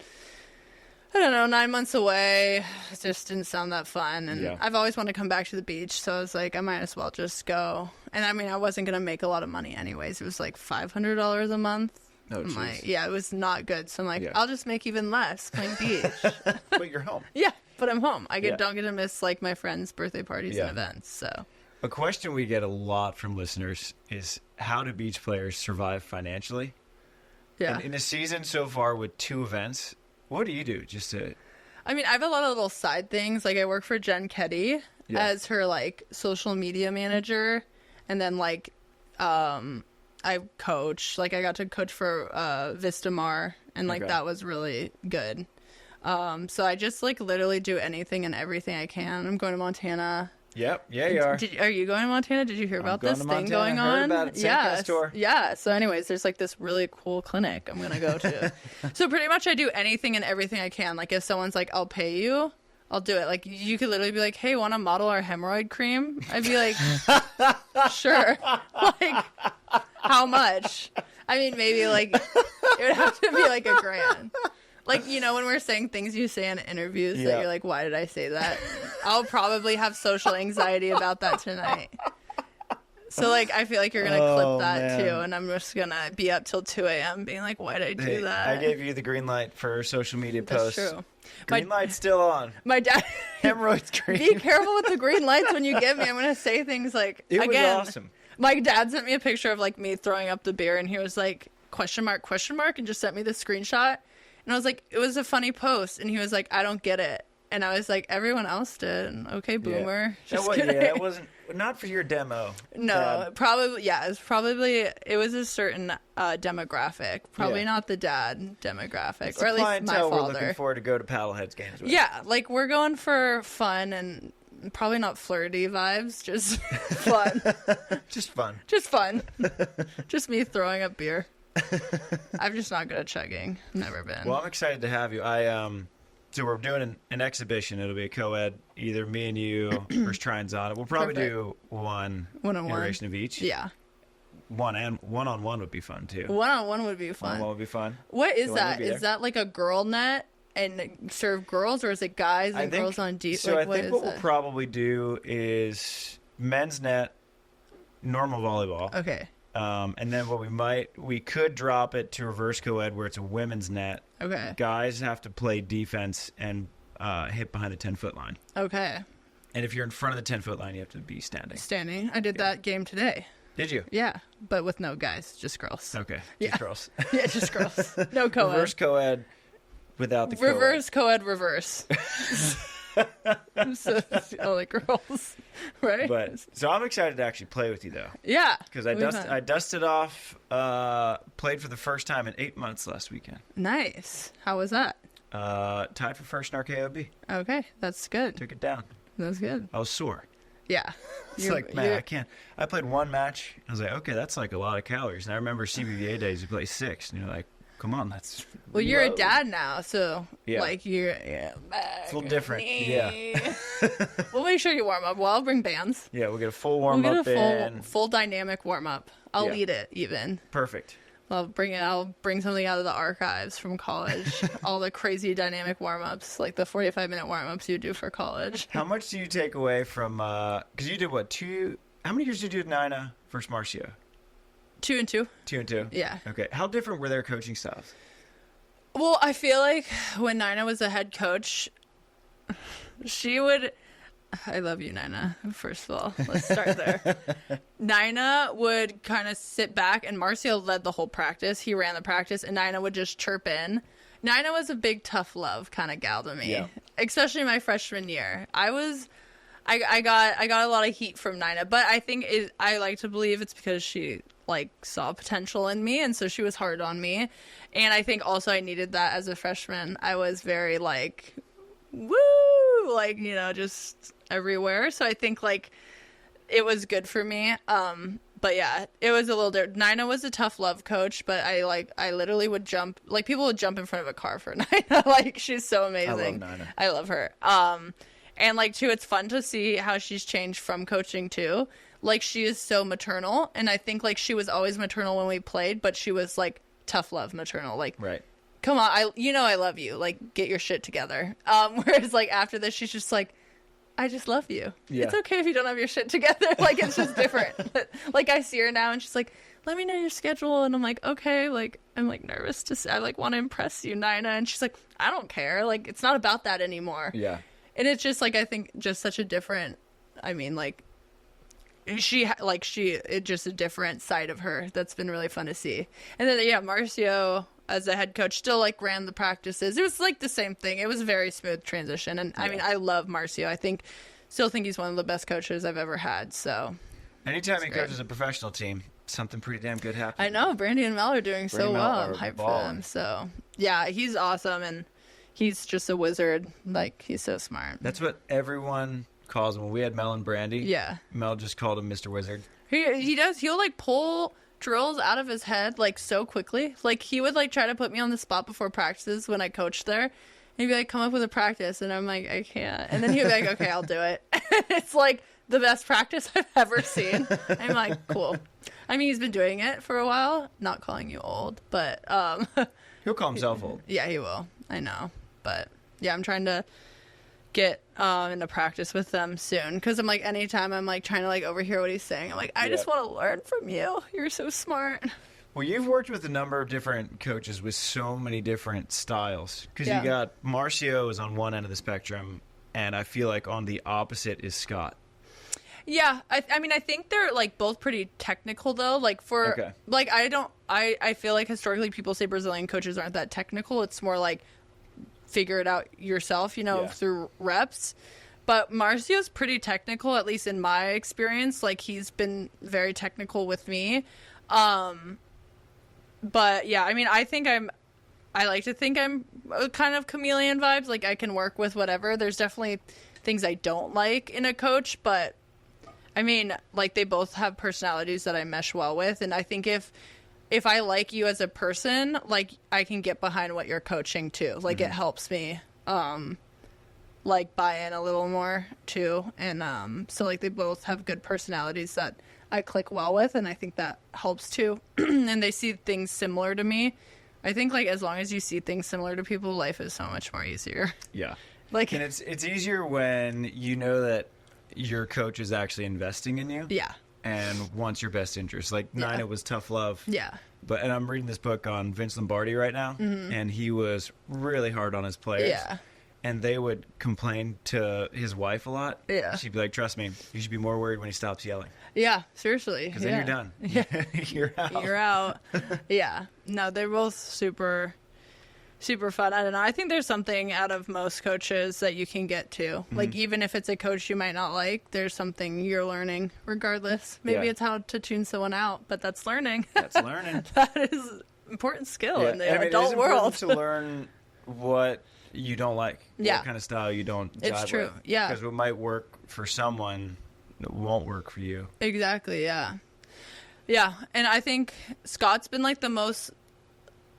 I don't know, 9 months away. It just didn't sound that fun. And I've always wanted to come back to the beach, so I was like, I might as well just go. And I mean, I wasn't going to make a lot of money anyways. It was like $500 a month. Oh, I'm like, it was not good. So I'm like, I'll just make even less playing beach. But you're home. Yeah, but I'm home. I don't get to miss like my friends' birthday parties and events. So a question we get a lot from listeners is, how do beach players survive financially? Yeah. And in a season so far with 2 events, what do you do just to... I mean, I have a lot of little side things. Like, I work for Jen Keddy as her like social media manager, and then like I coach. Like, I got to coach for Vistamar, and like that was really good. So I just like literally do anything and everything I can. I'm going to Montana. Yep. Yeah, you are. Are you going to Montana? Did you hear about this thing going on? Heard about it. SANDCAST tour. Yeah. So anyways, there's like this really cool clinic I'm going to go to. So pretty much I do anything and everything I can. Like, if someone's like, I'll pay you, I'll do it. Like, you could literally be like, hey, want to model our hemorrhoid cream? I'd be like, sure. Like, how much? I mean, maybe like, it would have to be like $1,000. Like, you know, when we're saying things you say in interviews that you're like, why did I say that? I'll probably have social anxiety about that tonight. So, like, I feel like you're going to clip that, too. And I'm just going to be up till 2 a.m. being like, why did I do that? I gave you the green light for social media posts. That's true. Green light's still on. My dad... Hemorrhoids green. Be careful with the green lights when you give me. I'm going to say things like... It was awesome. My dad sent me a picture of, like, me throwing up the beer, and he was like, question mark, and just sent me the screenshot. And I was like, it was a funny post. And he was like, I don't get it. And I was like, everyone else did. Okay, boomer. It wasn't, not for your demo. No, Dad. Probably, it was a certain demographic. Probably not the dad demographic. It's or at least my father. We're looking forward to go to Paddleheads games with. Yeah, like, we're going for fun and Probably not flirty vibes, just fun. Just fun. Just fun. Just me throwing up beer. I'm just not good at chugging. Never been. Well, I'm excited to have you. So we're doing an exhibition. It'll be a co-ed. Either me and you versus try and Zana. We'll probably do one iteration of each. Yeah. One-on-one would be fun too. One-on-one would be fun. One-on-one would be fun. What is that? Is that like a girl net and serve girls, or is it guys and girls on deep? So like, I think what we'll probably do is men's net, normal volleyball. Okay. And then we could drop it to reverse co-ed where it's a women's net. Okay. Guys have to play defense and hit behind the 10-foot line. Okay. And if you're in front of the 10-foot line, you have to be standing. Standing. I did that game today. Did you? Yeah, but with no guys, just girls. Okay. Just girls. Yeah, just girls. No co-ed. Reverse co-ed without the co-ed. Reverse co-ed reverse. So it's only girls, right? So I'm excited to actually play with you though. Yeah. Because I dusted off, played for the first time in 8 months last weekend. Nice. How was that? Tied for first in our KOB. Okay, that's good. Took it down. That's good. I was sore. Yeah. It's like, man, I can't. I played one match. I was like, okay, that's like a lot of calories. And I remember CBVA days, you play 6. And you're like, come on, that's. Well, you're a dad now, so yeah. like you're. Yeah. It's a little different. Yeah. We'll make sure you warm up. Well, I'll bring bands. Yeah, we'll get a full warm up. Full dynamic warm up. I'll lead it even. Perfect. I'll bring something out of the archives from college. All the crazy dynamic warm-ups, like the 45-minute warm-ups you do for college. How much do you take away from, because you did what, how many years did you do with Nina versus Marcio? 2 and 2. 2 and 2? Yeah. Okay. How different were their coaching styles? Well, I feel like when Nina was a head coach, she would... I love you, Nina, first of all. Let's start there. Nina would kind of sit back, and Marcio led the whole practice. He ran the practice, and Nina would just chirp in. Nina was a big tough love kind of gal to me, especially my freshman year. I got a lot of heat from Nina, but I think I like to believe it's because she like saw potential in me, and so she was hard on me. And I think also I needed that as a freshman. I was very like, woo, like, you know, just everywhere. So I think like it was good for me. But yeah, it was a little different. Nina was a tough love coach, but I literally would jump, like people would jump in front of a car for Nina. Like she's so amazing. I love Nina. I love her. And like too, it's fun to see how she's changed from coaching too. Like she is so maternal, and I think like she was always maternal when we played, but she was like tough love maternal. Like, right. Come on, I love you. Like, get your shit together. Whereas like after this, she's just like, I just love you. Yeah. It's okay if you don't have your shit together. Like, it's just different. Like, I see her now, and she's like, let me know your schedule. And I'm like, okay. Like, I'm, like, nervous to say, I, like, want to impress you, Nina. And she's like, I don't care. Like, it's not about that anymore. Yeah. And it's just, like, I think just such a different, I mean, like, it's just a different side of her that's been really fun to see. And then, yeah, Marcio, as a head coach, still like ran the practices. It was like the same thing. It was a very smooth transition. And I mean, I love Marcio. Still think he's one of the best coaches I've ever had. So anytime he coaches a professional team, something pretty damn good happens. I know Brandy and Mel are doing so well. I'm hyped for them. So yeah, he's awesome. And he's just a wizard. Like, he's so smart. That's what everyone calls him. When we had Mel and Brandy, Mel just called him Mr. Wizard. He does. He'll like pull drills out of his head like so quickly. Like he would like try to put me on the spot before practices when I coached there. And he'd be like, come up with a practice, and I'm like, I can't. And then he'd be like, okay, I'll do it. It's like the best practice I've ever seen. I'm like, cool. I mean, he's been doing it for a while. Not calling you old, but he'll call himself old. Yeah, he will. I know. But yeah, I'm trying to get into practice with them soon, because I'm like, anytime I'm like trying to like overhear what he's saying, I'm like, I just want to learn from you. You're so smart. Well, you've worked with a number of different coaches with so many different styles, because you got Marcio is on one end of the spectrum, and I feel like on the opposite is Scott. Yeah, I mean, I think they're like both pretty technical though. Like like I feel like historically people say Brazilian coaches aren't that technical. It's more like figure it out yourself, you know, through reps. But Marcio's pretty technical, at least in my experience. Like, he's been very technical with me. But yeah, I mean, I like to think I'm kind of chameleon vibes. Like, I can work with whatever. There's things I don't like in a coach, but I mean, like, they both have personalities that I mesh well with, and I think if I like you as a person, like, I can get behind what you're coaching too. Like, it helps me like buy in a little more too, and so like they both have good personalities that I click well with, and I think that helps too. And they see things similar to me. I think, like, as long as you see things similar to people, life is so much more easier. Yeah. Like, and it's easier when you know that your coach is actually investing in you. Yeah. And wants your best interest. Like, Nina was tough love. Yeah. And I'm reading this book on Vince Lombardi right now, and he was really hard on his players. Yeah. And they would complain to his wife a lot. Yeah. She'd be like, trust me, you should be more worried when he stops yelling. Yeah, seriously. Because then you're done. Yeah. You're out. You're out. Yeah. No, they're both super, super fun. I don't know. I think there's something out of most coaches that you can get to. Like, even if it's a coach you might not like, there's something you're learning regardless. Maybe it's how to tune someone out, but that's learning. That's learning. That is important skill in the adult it is world. to learn what you don't like. Yeah. What kind of style you don't It's jive true. with. Yeah. Because what might work for someone won't work for you. Exactly, yeah. Yeah, and I think Scott's been like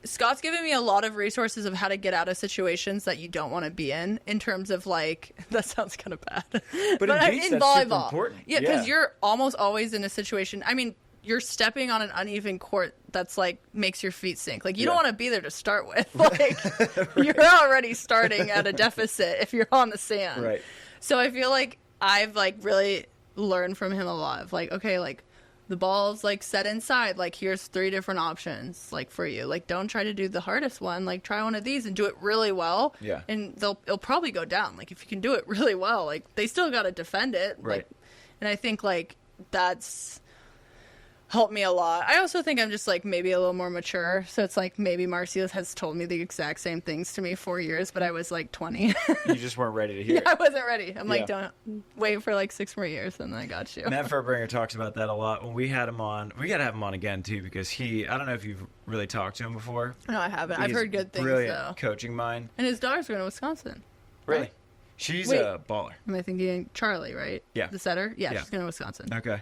Scott's given me a lot of resources of how to get out of situations that you don't want to be in terms of, like, that sounds kind of bad. But in beach, in that's super volleyball. important. Yeah, because you're almost always in a situation. I mean, you're stepping on an uneven court that's, like, makes your feet sink. Like, you don't want to be there to start with. Like, you're already starting at a deficit if you're on the sand. Right. So I feel like I've, like, really learned from him a lot of, like, okay, like, the ball's, like, set inside. Like, here's 3 different options, like, for you. Like, don't try to do the hardest one. Like, try one of these and do it really well. Yeah. And it'll probably go down. Like, if you can do it really well, like, they still got to defend it. Right. Like, and I think, like, that's helped me a lot. I also think I'm just, like, maybe a little more mature. So it's like maybe Marcia has told me the exact same things to me 4 years, but I was, like, 20. You just weren't ready to hear I it. wasn't ready. I'm like, don't wait for, like, 6 more years, and then I got you. Matt Furbringer talks about that a lot. When we had him on, we got to have him on again, too, because I don't know if you've really talked to him before. No, I haven't. I've heard good things, brilliant though. coaching mind. And his daughter's going to Wisconsin. Really? Right? She's Wait. a baller. Am I thinking Charlie, right? Yeah. The setter? Yeah, Yeah. she's going to Wisconsin. Okay.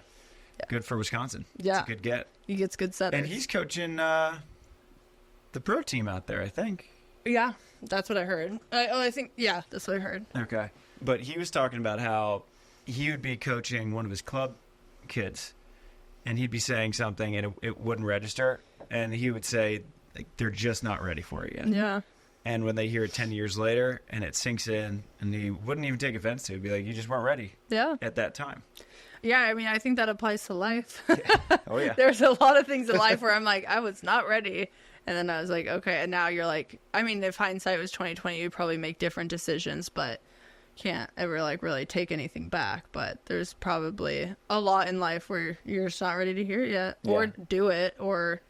Yeah. Good for Wisconsin. Yeah. It's a good get. He gets good setters. And he's coaching the pro team out there, I think. Yeah, that's what I heard. I think, yeah, that's what I heard. Okay. But he was talking about how he would be coaching one of his club kids, and he'd be saying something, and it wouldn't register, and he would say, like, they're just not ready for it yet. Yeah. And when they hear it 10 years later, and it sinks in, and he wouldn't even take offense to it, he'd be like, you just weren't ready at that time. Yeah, I mean, I think that applies to life. Oh, yeah. There's a lot of things in life where I'm like, I was not ready. And then I was like, okay. And now you're like, I mean, if hindsight was 2020, you'd probably make different decisions, but can't ever, like, really take anything back. But there's probably a lot in life where you're just not ready to hear it yet, or do it, or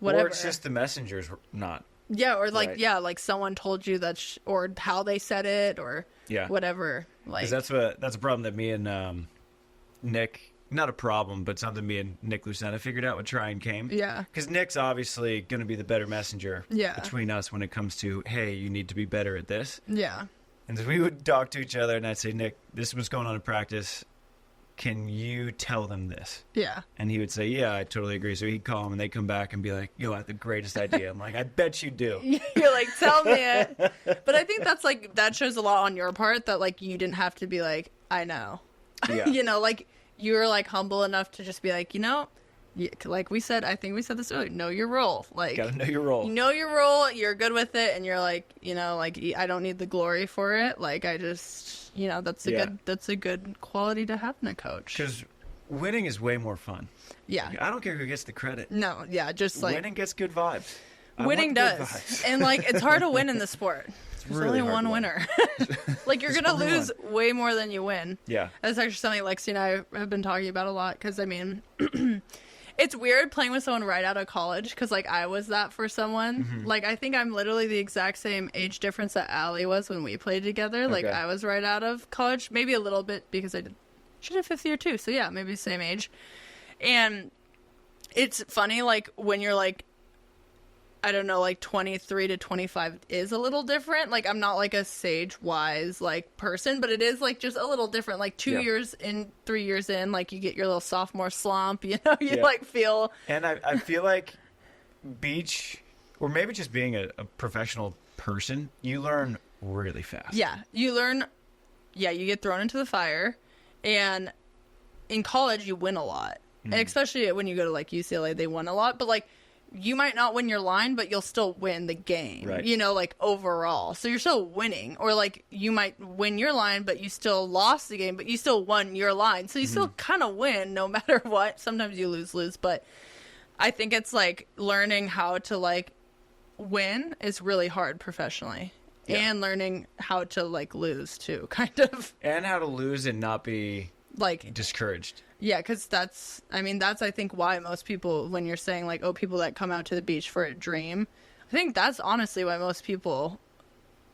whatever. Or it's just the messenger's not. Yeah, or like, right. like someone told you that, or how they said it, or whatever. Like, 'cause that's a problem that me and Nick, not a problem, but something me and Nick Lucena figured out with Try and Came. Yeah. Because Nick's obviously going to be the better messenger between us when it comes to, hey, you need to be better at this. Yeah. And so we would talk to each other, and I'd say, Nick, this is what's going on in practice. Can you tell them this? Yeah. And he would say, yeah, I totally agree. So he'd call them, and they'd come back and be like, yo, I have the greatest idea. I'm like, I bet you do. You're like, tell me it. But I think that's, like, that shows a lot on your part that, like, you didn't have to be like, I know. Yeah. You know, like, you were, like, humble enough to just be like, you know, like we said, I think we said this earlier, know your role. Like, gotta know your role. You know your role, you're good with it, and you're like, you know, like, I don't need the glory for it. Like, I just, you know, that's a good quality to have in a coach. Because winning is way more fun. Yeah. I don't care who gets the credit. No, yeah, just, like, winning gets good vibes. Winning does. And, like, it's hard to win in the sport. There's really only one winner. Like, you're going to lose way more than you win. Yeah. That's actually something Lexi and I have been talking about a lot. Because, I mean, it's weird playing with someone right out of college. Because, like, I was that for someone. Mm-hmm. Like, I think I'm literally the exact same age difference that Allie was when we played together. Like, I was right out of college. Maybe a little bit because she did 5th year too. So, yeah, maybe same age. And it's funny, like, when you're, like, I don't know, like 23 to 25 is a little different. Like I'm not like a sage wise like person, but it is like just a little different. Like 2 years in, 3 years in, like you get your little sophomore slump, you know, you like feel. And I feel like beach, or maybe just being a professional person, you learn really fast. Yeah, you learn. Yeah, you get thrown into the fire, and in college you win a lot, and especially when you go to like UCLA, they win a lot. But like, you might not win your line, but you'll still win the game. Right. You know, like overall, so you're still winning. Or like you might win your line, but you still lost the game, but you still won your line, so you still kind of win no matter what. Sometimes you lose, but I think it's like learning how to like win is really hard professionally. Yeah. And learning how to like lose too, kind of. And how to lose and not be like discouraged. Yeah, because that's I think why most people, when you're saying like, oh, people that come out to the beach for a dream, I think that's honestly why most people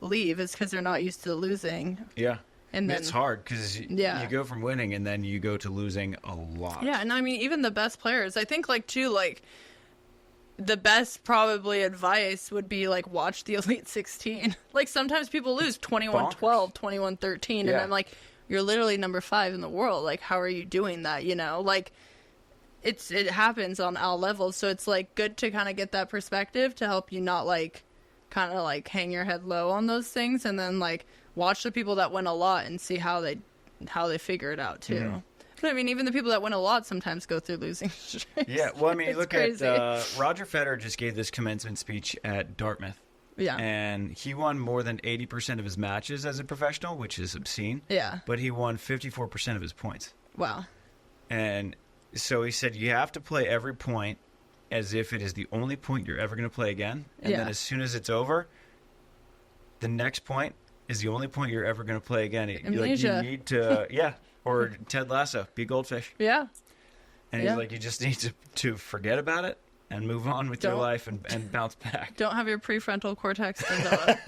leave, is because they're not used to losing. Yeah. And then it's hard because you go from winning and then you go to losing a lot. Yeah, and I mean, even the best players, I think like too, like, the best probably advice would be like watch the Elite 16. Like sometimes people lose 21-12, 21-13, and I'm like, you're literally number 5 in the world. Like, how are you doing that? You know, like it happens on all levels. So it's like good to kind of get that perspective to help you not like kind of like hang your head low on those things, and then like watch the people that win a lot and see how they figure it out too. Mm-hmm. But I mean, even the people that win a lot sometimes go through losing streaks. Yeah, well, I mean, look crazy. At Roger Federer just gave this commencement speech at Dartmouth. Yeah. And he won more than 80% of his matches as a professional, which is obscene. Yeah. But he won 54% of his points. Wow. And so he said you have to play every point as if it is the only point you're ever going to play again. And then as soon as it's over, the next point is the only point you're ever going to play again. Amnesia. Like, you need to, or Ted Lasso, be a goldfish. Yeah. And he's like, you just need to forget about it and move on with your life and bounce back. Don't have your prefrontal cortex develop.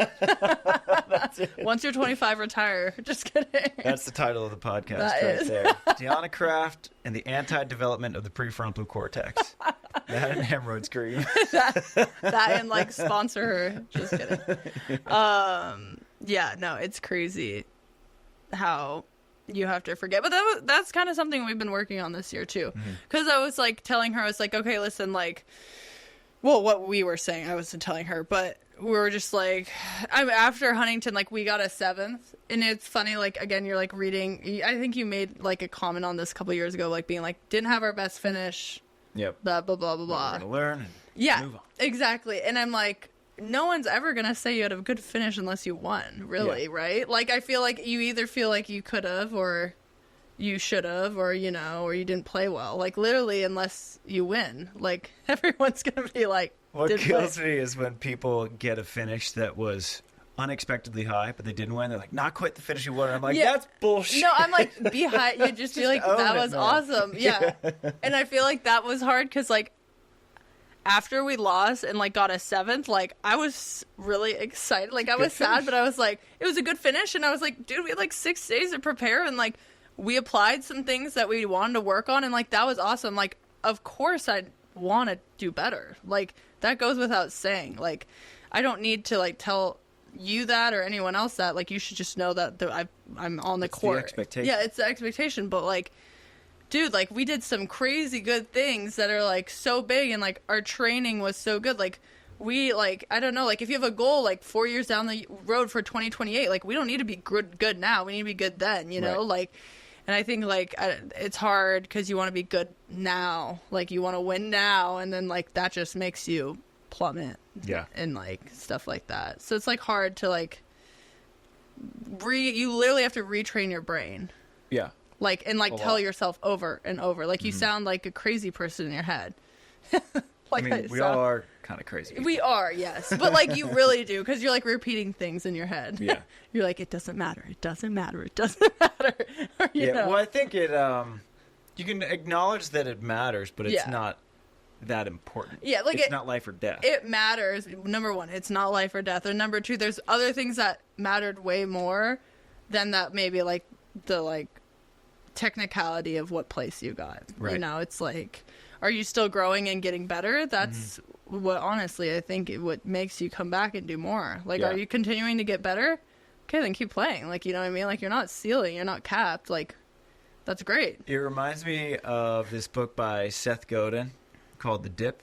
That's it. Once you're 25, retire. Just kidding. That's the title of the podcast there. Deahna Kraft and the anti-development of the prefrontal cortex. That and hemorrhoid scream. that and like sponsor her. Just kidding. Yeah, no, it's crazy how you have to forget. But that's kind of something we've been working on this year too. Because I was like telling her, I was like, okay, listen, like, well, what we were saying, I wasn't telling her, but we were just like, after Huntington, like, we got a 7th. And it's funny, like, again, you're like reading, I think you made like a comment on this a couple years ago, like being like, didn't have our best finish. Yep. Blah, blah, blah, blah, blah. We're going to learn and move on. Exactly. And I'm like, no one's ever going to say you had a good finish unless you won, really, right? Like, I feel like you either feel like you could have or you should have or, you know, or you didn't play well. Like, literally, unless you win. Like, everyone's going to be like, what kills me is when people get a finish that was unexpectedly high, but they didn't win. They're like, not quite the finish you wanted. I'm like, that's bullshit. No, I'm like, be high. You just be like, that was awesome. Yeah. And I feel like that was hard because, like, after we lost and like got a 7th, like I was really excited. Like I was sad, but I was like, it was a good finish. And I was like, dude, we had like 6 days to prepare, and like we applied some things that we wanted to work on, and like that was awesome. Like, of course I'd want to do better. Like, that goes without saying. Like, I don't need to like tell you that or anyone else that. Like, you should just know that I'm on the court. The expectation. Yeah, it's the expectation. But like, dude, like, we did some crazy good things that are, like, so big, and, like, our training was so good. Like, we, like, I don't know, like, if you have a goal, like, 4 years down the road for 2028, like, we don't need to be good now. We need to be good then, you know? Right. Like, and I think, like, it's hard because you want to be good now. Like, you want to win now, and then, like, that just makes you plummet. Yeah. And, like, stuff like that. So it's, like, hard to, like, you literally have to retrain your brain. Yeah. Like, and like tell yourself over and over. Like, you sound like a crazy person in your head. Like, I mean, we all are kind of crazy people. We are, yes. But like, you really do, because you're like repeating things in your head. Yeah. You're like, it doesn't matter. It doesn't matter. It doesn't matter. Or, you know. Well, I think it, you can acknowledge that it matters, but it's not that important. Yeah, like, it's not life or death. It matters. Number one, it's not life or death. Or number two, there's other things that mattered way more than that, maybe like the like technicality of what place you got. Right. You know, it's like, are you still growing and getting better? That's what honestly I think what makes you come back and do more. Like, Yeah. are you continuing to get better? Okay, then keep playing. Like, you know what I mean? Like, you're not ceiling, you're not capped. Like, that's great. It reminds me of this book by Seth Godin called The Dip,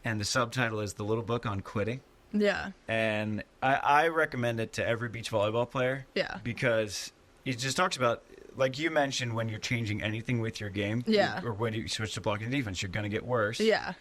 and the subtitle is The Little Book on Quitting. Yeah. And I recommend it to every beach volleyball player. Yeah. Because it just talks about, like you mentioned, when you're changing anything with your game, Yeah. or when you switch to blocking defense, you're going to get worse. Yeah.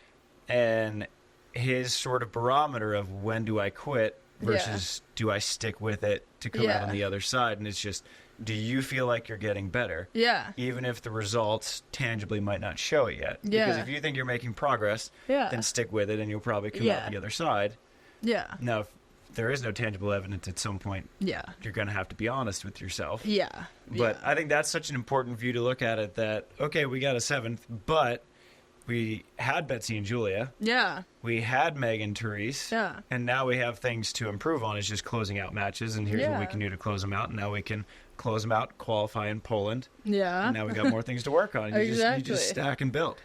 And his sort of barometer of when do I quit versus do I stick with it to come out on the other side, and it's just, do you feel like you're getting better? Yeah. Even if the results tangibly might not show it yet. Yeah. Because if you think you're making progress, then stick with it and you'll probably come out the other side. Yeah. Now, if there is no tangible evidence at some point, Yeah. you're going to have to be honest with yourself. Yeah. But I think that's such an important view to look at it, that, okay, we got a 7th, but we had Betsy and Julia. Yeah. We had Meg and Therese. Yeah. And now we have things to improve on. It's just closing out matches, and here's what we can do to close them out. And now we can close them out, qualify in Poland. Yeah. And now we got more things to work on. You just stack and build.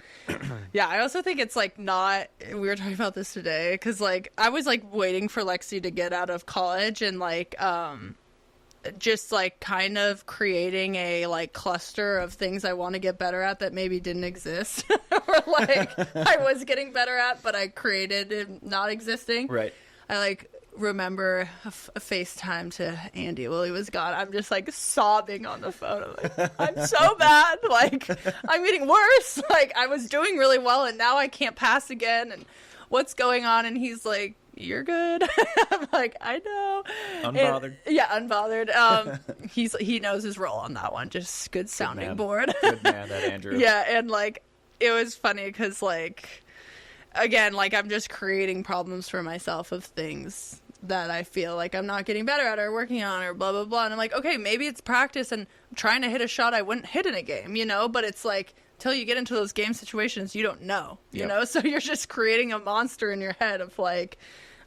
Yeah, I also think it's like not, we were talking about this today, because like I was like waiting for Lexi to get out of college and like just like kind of creating a like cluster of things I want to get better at that maybe didn't exist, or like I was getting better at but I created it not existing. Right. I like remember a FaceTime to Andy while he was gone. I'm just like sobbing on the phone. I'm like, I'm so bad. Like, I'm getting worse. Like, I was doing really well and now I can't pass again. And what's going on? And he's like, you're good. I'm like, I know. Unbothered. And, yeah, unbothered. He knows his role on that one. Just good sounding board. Good man, that Andrew. Yeah, and like, it was funny because like, again, like I'm just creating problems for myself of things that I feel like I'm not getting better at or working on or blah, blah, blah. And I'm like, okay, maybe it's practice and I'm trying to hit a shot I wouldn't hit in a game, you know? But it's like, till you get into those game situations, you don't know, you know? So you're just creating a monster in your head of like,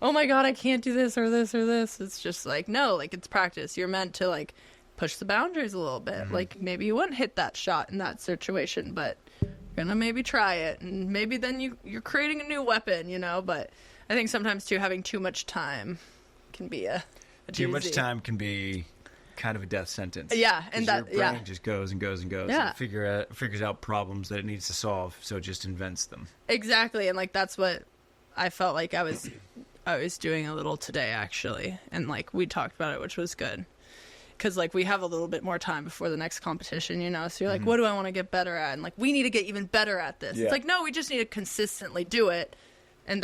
oh my God, I can't do this or this or this. It's just like, no, like it's practice. You're meant to like push the boundaries a little bit. Like maybe you wouldn't hit that shot in that situation, but you're gonna maybe try it. And maybe then you're creating a new weapon, you know? But I think sometimes too, having too much time can be a Too doozy. much time can be kind of a death sentence. Yeah, and your that brain just goes and goes and goes. Yeah. And figures out problems that it needs to solve, so it just invents them. Exactly, and like that's what I felt like I was doing a little today actually, and like we talked about it, which was good. Because, like, we have a little bit more time before the next competition, you know? So you're like, what do I want to get better at? And, like, we need to get even better at this. Yeah. It's like, no, we just need to consistently do it. And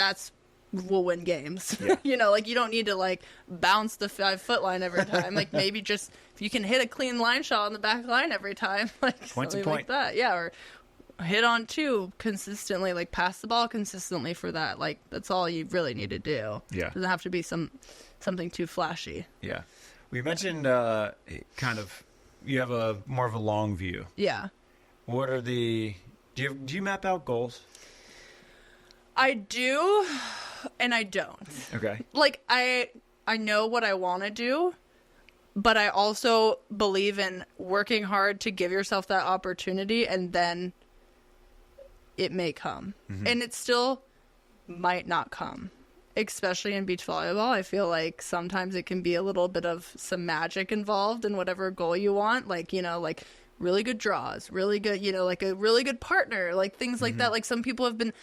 we'll win games. Yeah. You know, like, you don't need to, like, bounce the 5-foot line every time. Like, maybe just if you can hit a clean line shot on the back line every time. Like, Point's a something point. like that. Yeah, or hit on 2 consistently. Like, pass the ball consistently for that. Like, that's all you really need to do. Yeah. It doesn't have to be something too flashy. Yeah. We mentioned kind of you have more of a long view. Yeah. What are do you map out goals? I do, and I don't. Okay. Like, I know what I want to do, but I also believe in working hard to give yourself that opportunity, and then it may come. And it still might not come. Especially in beach volleyball, I feel like sometimes it can be a little bit of some magic involved in whatever goal you want. Like, you know, like really good draws, really good, you know, like a really good partner, like things like that. Like some people have been,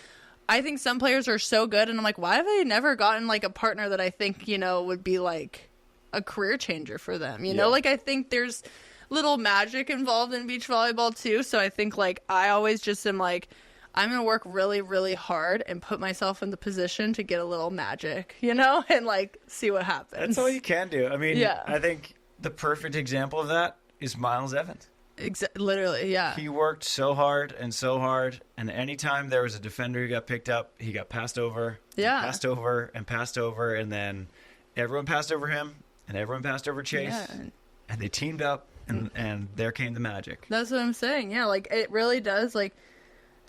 I think some players are so good and I'm like, why have they never gotten like a partner that I think, you know, would be like a career changer for them? You know, like I think there's little magic involved in beach volleyball too. So I think like I always just am like, I'm going to work really, really hard and put myself in the position to get a little magic, you know, and like see what happens. That's all you can do. I mean, Yeah. I think the perfect example of that is Miles Evans. Literally, yeah. He worked so hard, and anytime there was a defender who got picked up, he got passed over, Yeah. passed over, and then everyone passed over him, and everyone passed over Chase, Yeah. and they teamed up, and there came the magic. That's what I'm saying. Yeah, like it really does. Like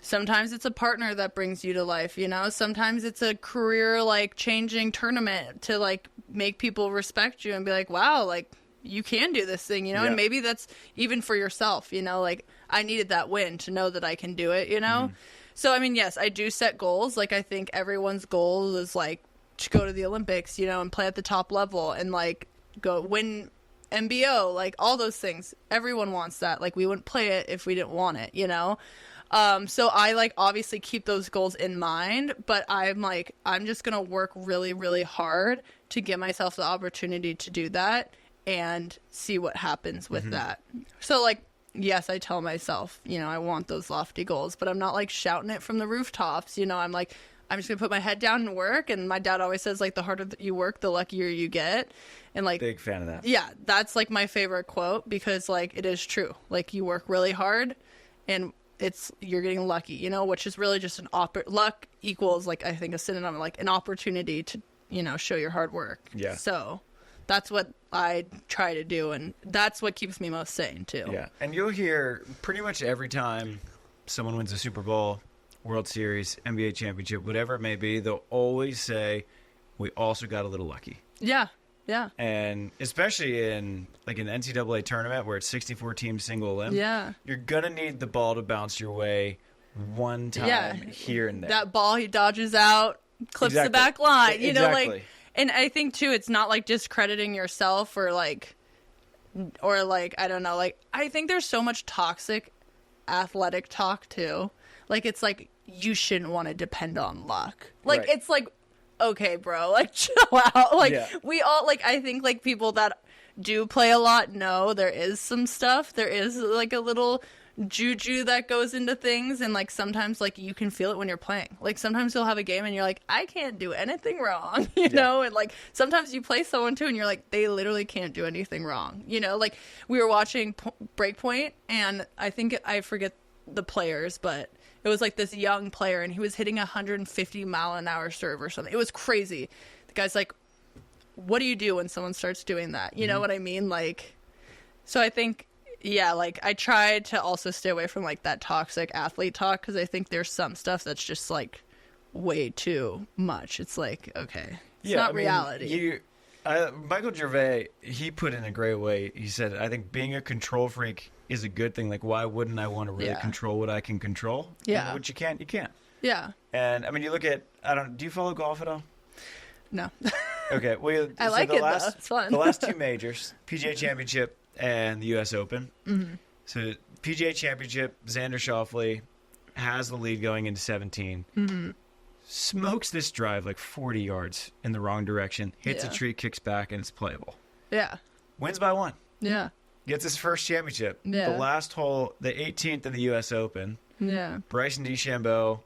sometimes it's a partner that brings you to life, you know? Sometimes it's a career like changing tournament to like make people respect you and be like, wow, like you can do this thing, you know? Yeah. And maybe that's even for yourself, you know? Like I needed that win to know that I can do it, you know? So, I mean, yes, I do set goals. Like, I think everyone's goal is, like, to go to the Olympics, you know, and play at the top level and, like, go win MBO, like, all those things. Everyone wants that. Like, we wouldn't play it if we didn't want it, you know? So I, like, obviously keep those goals in mind, but I'm, like, I'm just going to work really, really hard to give myself the opportunity to do that and see what happens with that. So, like, yes, I tell myself, you know, I want those lofty goals, but I'm not, like, shouting it from the rooftops, you know? I'm, like, I'm just going to put my head down and work, and my dad always says, like, the harder that you work, the luckier you get, and, like... Big fan of that. Yeah, that's, like, my favorite quote, because, like, it is true. Like, you work really hard, and... you're getting lucky, you know, which is really just luck equals, like, I think a synonym, like an opportunity to, you know, show your hard work. Yeah. So that's what I try to do. And that's what keeps me most sane too. Yeah. And you'll hear pretty much every time someone wins a Super Bowl, World Series, NBA championship, whatever it may be, they'll always say, we also got a little lucky. Yeah. Yeah. And especially in like an NCAA tournament where it's 64 teams single limb, you're going to need the ball to bounce your way one time here and there. That ball he dodges out, clips the back line, you know, like, and I think too, it's not like discrediting yourself or like, I don't know, like, I think there's so much toxic athletic talk too. Like, it's like, you shouldn't want to depend on luck. Like, it's like, okay, bro, like, chill out. Like, we all, like, I think, like, people that do play a lot know there is some stuff. There is, like, a little juju that goes into things, and, like, sometimes, like, you can feel it when you're playing. Like, sometimes you'll have a game, and you're like, I can't do anything wrong, you know? And, like, sometimes you play someone, too, and you're like, they literally can't do anything wrong, you know? Like, we were watching Breakpoint, and I think, I forget the players, but... it was like this young player, and he was hitting 150-mile-an-hour serve or something. It was crazy. The guy's like, what do you do when someone starts doing that? You know what I mean? Like, so I think, yeah, like, I try to also stay away from, like, that toxic athlete talk, because I think there's some stuff that's just, like, way too much. It's like, okay, it's not reality. Michael Gervais, he put in a great way. He said, I think being a control freak is a good thing. Like, why wouldn't I want to really control what I can control? Yeah. And what you can't, you can't. Yeah. And, I mean, you look at, do you follow golf at all? No. Okay. Well, I like it, though. It's fun. The last two majors, PGA Championship and the U.S. Open. Mm-hmm. So, PGA Championship, Xander Schauffele has the lead going into 17. Mm-hmm. Smokes this drive like 40 yards in the wrong direction, hits a tree, kicks back, and it's playable. Yeah. Wins by 1. Yeah. Gets his first championship. Yeah. The last hole, the 18th in the U.S. Open. Yeah. Bryson DeChambeau,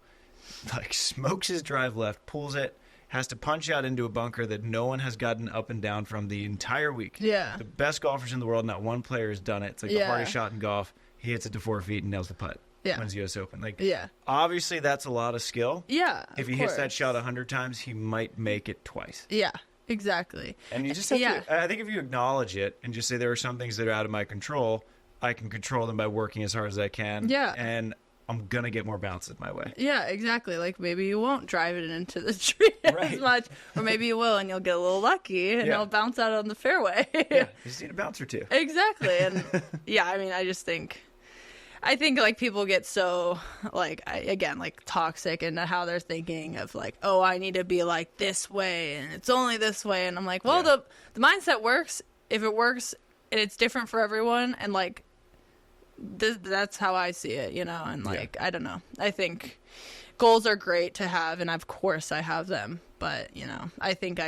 like, smokes his drive left, pulls it, has to punch out into a bunker that no one has gotten up and down from the entire week. Yeah. The best golfers in the world, not one player has done it. It's like the hardest shot in golf. He hits it to 4 feet and nails the putt. Yeah. Wins the U.S. Open. Like, obviously that's a lot of skill. Yeah. If he hits that shot 100 times, he might make it twice. Yeah. Exactly. And you just have to, I think if you acknowledge it and just say there are some things that are out of my control, I can control them by working as hard as I can. Yeah. And I'm going to get more bounces my way. Yeah, exactly. Like, maybe you won't drive it into the tree as much, or maybe you will and you'll get a little lucky and it'll bounce out on the fairway. Yeah, you just need a bounce or two. Exactly. And I mean, I think, like, people get so, like, again, like, toxic into how they're thinking of, like, oh, I need to be, like, this way, and it's only this way. And I'm like, well, the mindset works if it works, and it's different for everyone. And, like, that's how I see it, you know? And, like, I don't know. I think goals are great to have, and of course I have them. But, you know, I think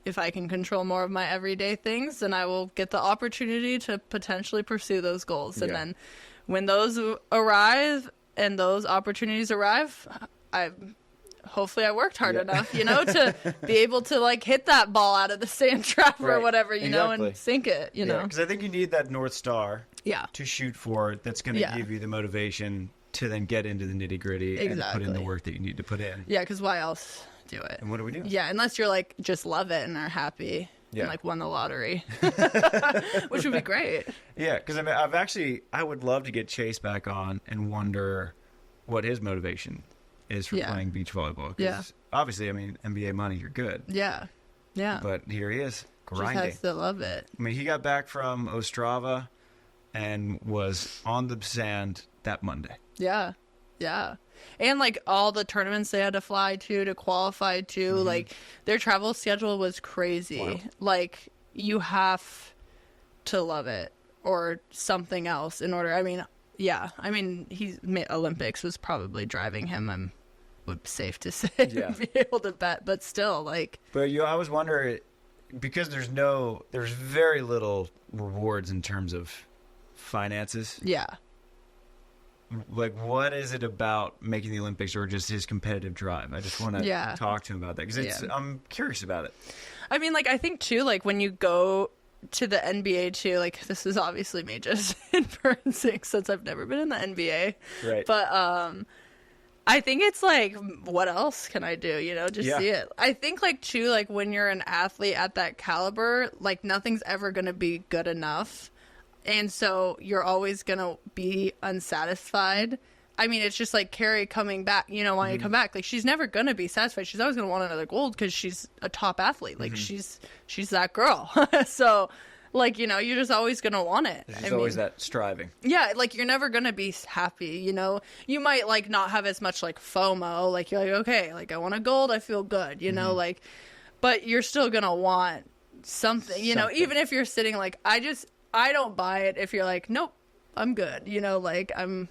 if I can control more of my everyday things, then I will get the opportunity to potentially pursue those goals. And then when those arrive and those opportunities arrive, hopefully I worked hard enough, you know, to be able to, like, hit that ball out of the sand trap or whatever, you know, and sink it, you know. Because I think you need that North Star to shoot for that's going to give you the motivation to then get into the nitty gritty and put in the work that you need to put in. Yeah, because why else do it? And what do we do? Yeah, unless you're, like, just love it and are happy. And, like, won the lottery, which would be great. Yeah, because I would love to get Chase back on and wonder what his motivation is for playing beach volleyball. Because obviously, I mean, NBA money, you're good. Yeah, yeah. But here he is, grinding. Just has to love it. I mean, he got back from Ostrava and was on the sand that Monday. Yeah. Yeah. And, like, all the tournaments they had to fly to qualify to, like, their travel schedule was crazy. Wow. Like, you have to love it or something else in order. I mean, yeah. I mean, Olympics was probably driving him, I'm safe to say, Yeah. be able to bet. But still, like... But I always wonder, because there's very little rewards in terms of finances. Yeah. Like, what is it about making the Olympics, or just his competitive drive? I just want to talk to him about that, because I'm curious about it. I mean, like, I think, too, like, when you go to the NBA, too, like, this is obviously me just inferencing since I've never been in the NBA. Right. But I think it's, like, what else can I do, just see it. I think, like, too, like, when you're an athlete at that caliber, like, nothing's ever going to be good enough. And so you're always going to be unsatisfied. I mean, it's just like Carrie coming back, wanting to come back. Like, she's never going to be satisfied. She's always going to want another gold because she's a top athlete. Like, she's that girl. So, like, you're just always going to want it. There's always that striving. Yeah, like, you're never going to be happy, You might, like, not have as much, like, FOMO. Like, you're like, okay, like, I want a gold. I feel good, like, but you're still going to want something, even if you're sitting, like, I don't buy it if you're like, nope, I'm good. Like, I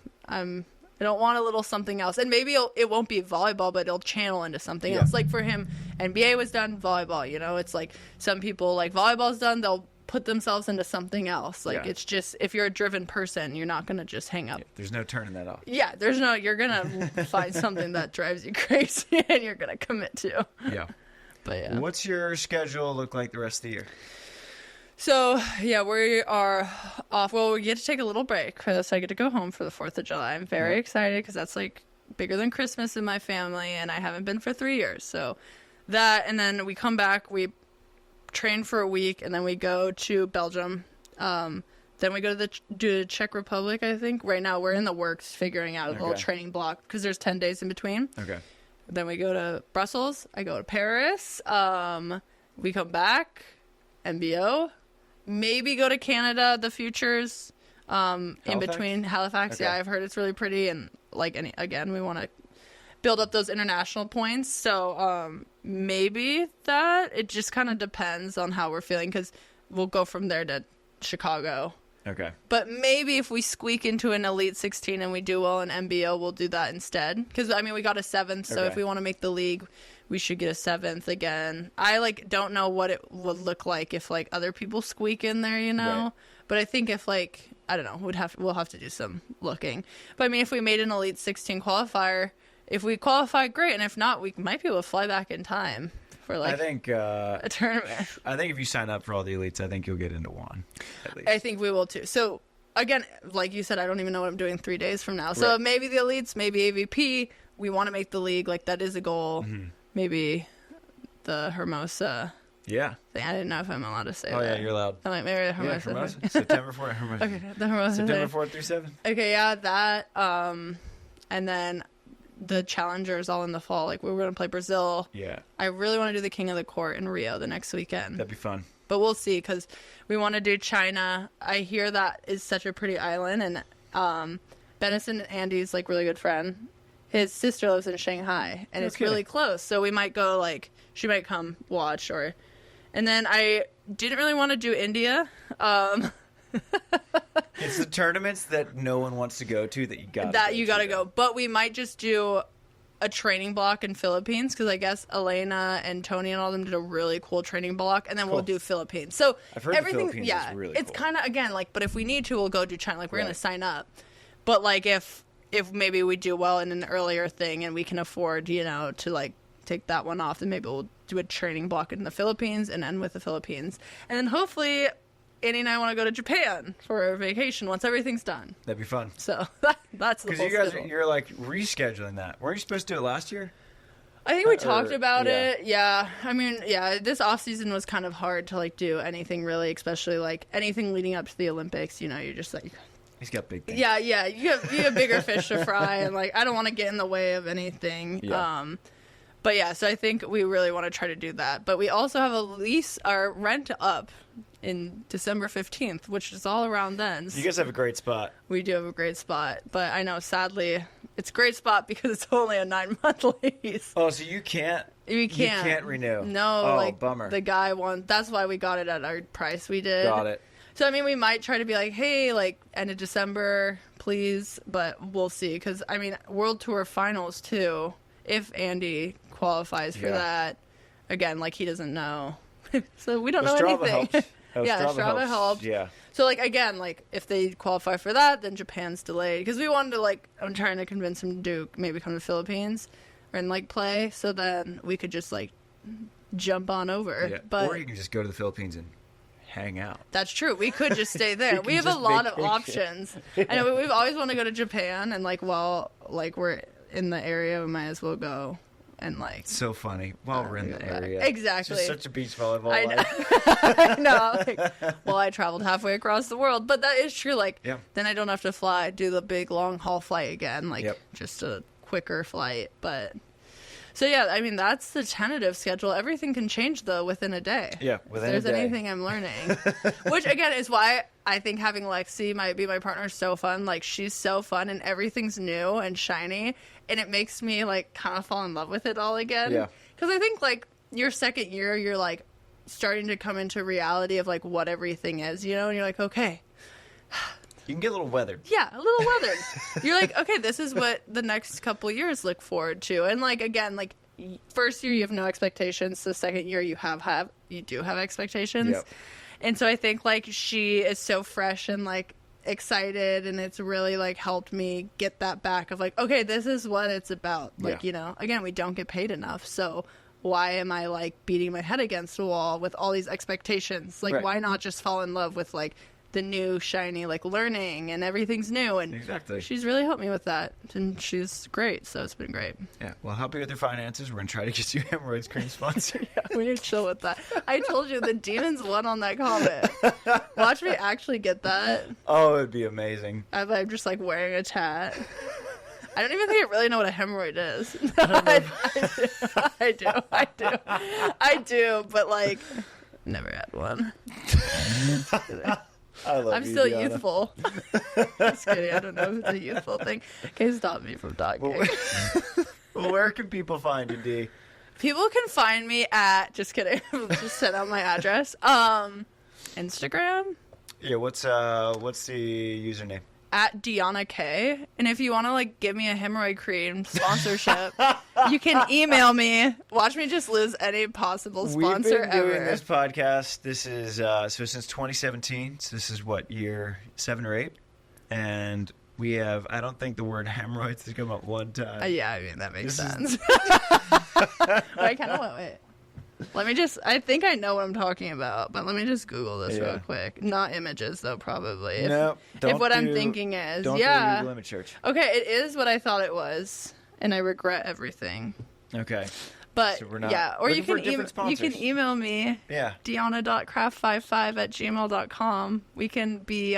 don't want a little something else. And maybe it won't be volleyball, but it'll channel into something else. Like, for him, NBA was done, volleyball, it's like some people, like, volleyball's done, they'll put themselves into something else. Like, it's just, if you're a driven person, you're not going to just hang up. Yeah, there's no turning that off. Yeah, you're going to find something that drives you crazy and you're going to commit to. Yeah. But yeah. What's your schedule look like the rest of the year? So, yeah, we are off. Well, we get to take a little break because I get to go home for the 4th of July. I'm very excited because that's, like, bigger than Christmas in my family, and I haven't been for 3 years. So that, and then we come back, we train for a week, and then we go to Belgium. Then we go to the Czech Republic, I think. Right now, we're in the works figuring out a little training block because there's 10 days in between. Okay. Then we go to Brussels. I go to Paris. We come back. MBO. Maybe go to Canada, the futures, in between Halifax. Okay. Yeah, I've heard it's really pretty. And, like, again, we want to build up those international points. So maybe that. It just kind of depends on how we're feeling because we'll go from there to Chicago. Okay. But maybe if we squeak into an Elite 16 and we do well in MBO, we'll do that instead. Because, I mean, we got a 7th, so if we want to make the league, we should get a 7th again. I, like, don't know what it would look like if, like, other people squeak in there, Right. But I think if, like, I don't know, we'll have to do some looking. But, I mean, if we made an Elite 16 qualifier, if we qualify, great. And if not, we might be able to fly back in time for, like, a tournament. I think if you sign up for all the elites, I think you'll get into one, at least. I think we will, too. So, again, like you said, I don't even know what I'm doing 3 days from now. So maybe the elites, maybe AVP. We want to make the league. Like, that is a goal. Mm-hmm. Maybe the Hermosa. Yeah. Thing. I didn't know if I'm allowed to say that. Oh, yeah, you're allowed. I'm like, maybe the Hermosa. Yeah, Hermosa. September 4th. Hermosa. Okay, the Hermosa. September 4th through 7th. Okay, yeah, that. And then the Challengers all in the fall. Like, we were going to play Brazil. Yeah. I really want to do the King of the Court in Rio the next weekend. That'd be fun. But we'll see, because we want to do China. I hear that is such a pretty island, and Benison Andy's, like, really good friend. His sister lives in Shanghai, and it's really close. So we might go, like, she might come watch, and then I didn't really want to do India. It's the tournaments that no one wants to go to that you gotta go. But we might just do a training block in Philippines, because I guess Elena and Tony and all them did a really cool training block, and then we'll do Philippines. So I've heard everything, the Philippines is really it's cool. Kind of, again, like, but if we need to, we'll go do China. Like, we're gonna sign up. But, like, if maybe we do well in an earlier thing and we can afford, to, like, take that one off, then maybe we'll do a training block in the Philippines and end with the Philippines. And then hopefully Annie and I want to go to Japan for a vacation once everything's done. That'd be fun. So that's the whole Because you're, like, rescheduling that. Weren't you supposed to do it last year? I think we talked about it. Yeah. I mean, this offseason was kind of hard to, like, do anything really, especially, like, anything leading up to the Olympics. You're just, like... He's got big things. Yeah. You have bigger fish to fry, and, like, I don't want to get in the way of anything. Yeah. But yeah, so I think we really want to try to do that. But we also have our rent up in December 15th, which is all around then. You guys have a great spot. We do have a great spot. But I know, sadly, it's a great spot because it's only a 9-month lease. Oh, so you can't? You can't renew. No, oh, bummer. The guy won. That's why we got it at our price we did. Got it. So, I mean, we might try to be like, hey, like, end of December, please. But we'll see. Because, I mean, World Tour Finals, too, if Andy qualifies for that. Again, like, he doesn't know. So, we don't know anything. Helps. Yeah, Strava helps. Yeah. So, like, again, like, if they qualify for that, then Japan's delayed. Because we wanted to, like, I'm trying to convince him to maybe come to the Philippines and, like, play. So then we could just, like, jump on over. Yeah. But or you can just go to the Philippines and hang out. That's true. We could just stay there. We have a lot of options. I know we've always wanted to go to Japan, and, like, while, like, we're in the area, we might as well go. And like, it's so funny while we're in the area. Exactly. It's just such a beach volleyball I know. life. I know. Like, well, I traveled halfway across the world, but that is true. Like, then I don't have to fly, do the big long haul flight again. Like, just a quicker flight. But so yeah, I mean, that's the tentative schedule. Everything can change though within a day. Yeah, within a day. If there's anything I'm learning, which again is why I think having Lexi might be my partner is so fun. Like, she's so fun and everything's new and shiny. And it makes me, like, kind of fall in love with it all again. Yeah. Because I think, like, your second year, you're, like, starting to come into reality of, like, what everything is, you know? And you're like, okay. You can get a little weathered. Yeah, a little weathered. You're like, okay, this is what the next couple years look forward to. And, like, again, like, first year you have no expectations. The second year you do have expectations. Yep. And so I think, like, she is so fresh and, like, excited, and it's really like helped me get that back of like, okay, this is what it's about. Like, you know, again, we don't get paid enough, so why am I like beating my head against the wall with all these expectations? Like, why not just fall in love with like the new shiny, like, learning, and everything's new? And exactly, she's really helped me with that, and she's great, so it's been great. Yeah, well, help you with your finances. We're gonna try to get you hemorrhoids cream sponsor. Yeah, we need to chill with that. I told you the demons won on that comment. Watch me actually get that. Oh, it'd be amazing. I'm just like wearing a tat. I don't even think I really know what a hemorrhoid is. I do, but like, never had one. I'm still Deahna. Youthful. Just kidding. I don't know if it's a youthful thing. Can't stop me from talking. Well, where can people find you, Dee? People can find me at, just kidding, just sent out my address. Instagram. Yeah, what's the username? At Deahna K. And if you want to like give me a hemorrhoid cream sponsorship, you can email me. Watch me just lose any possible sponsor We've been doing ever. this podcast. This is so since 2017. So this is what, year 7 or 8, and we have. I don't think the word hemorrhoids has come up one time. Yeah, I mean that makes sense. Wait, kind of wait. Let me just. I think I know what I'm talking about, but let me just Google this real quick. Not images, though, probably. If what I'm thinking is, don't do a Google image search. Okay, it is what I thought it was, and I regret everything. Okay. But so we're not yeah, or you can email me. Yeah. Deahna.kraft55@gmail.com. We can be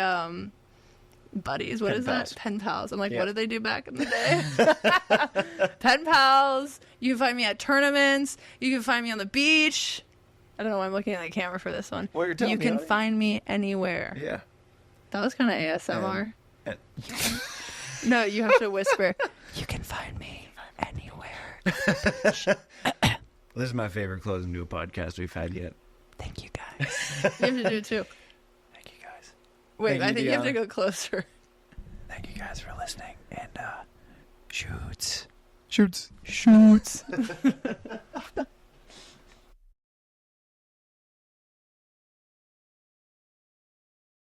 buddies. What is that? Pen pals. I'm like, what did they do back in the day? Pen pals. You can find me at tournaments. You can find me on the beach. I don't know why I'm looking at the camera for this one. Well, you're you can find me anywhere. Yeah. That was kind of ASMR. No, you have to whisper. You can find me anywhere. This is my favorite closing to a podcast we've had yet. Thank you, guys. You have to do it too. Thank you, guys. Wait, I think you have to go closer. Thank you guys for listening, and shoots.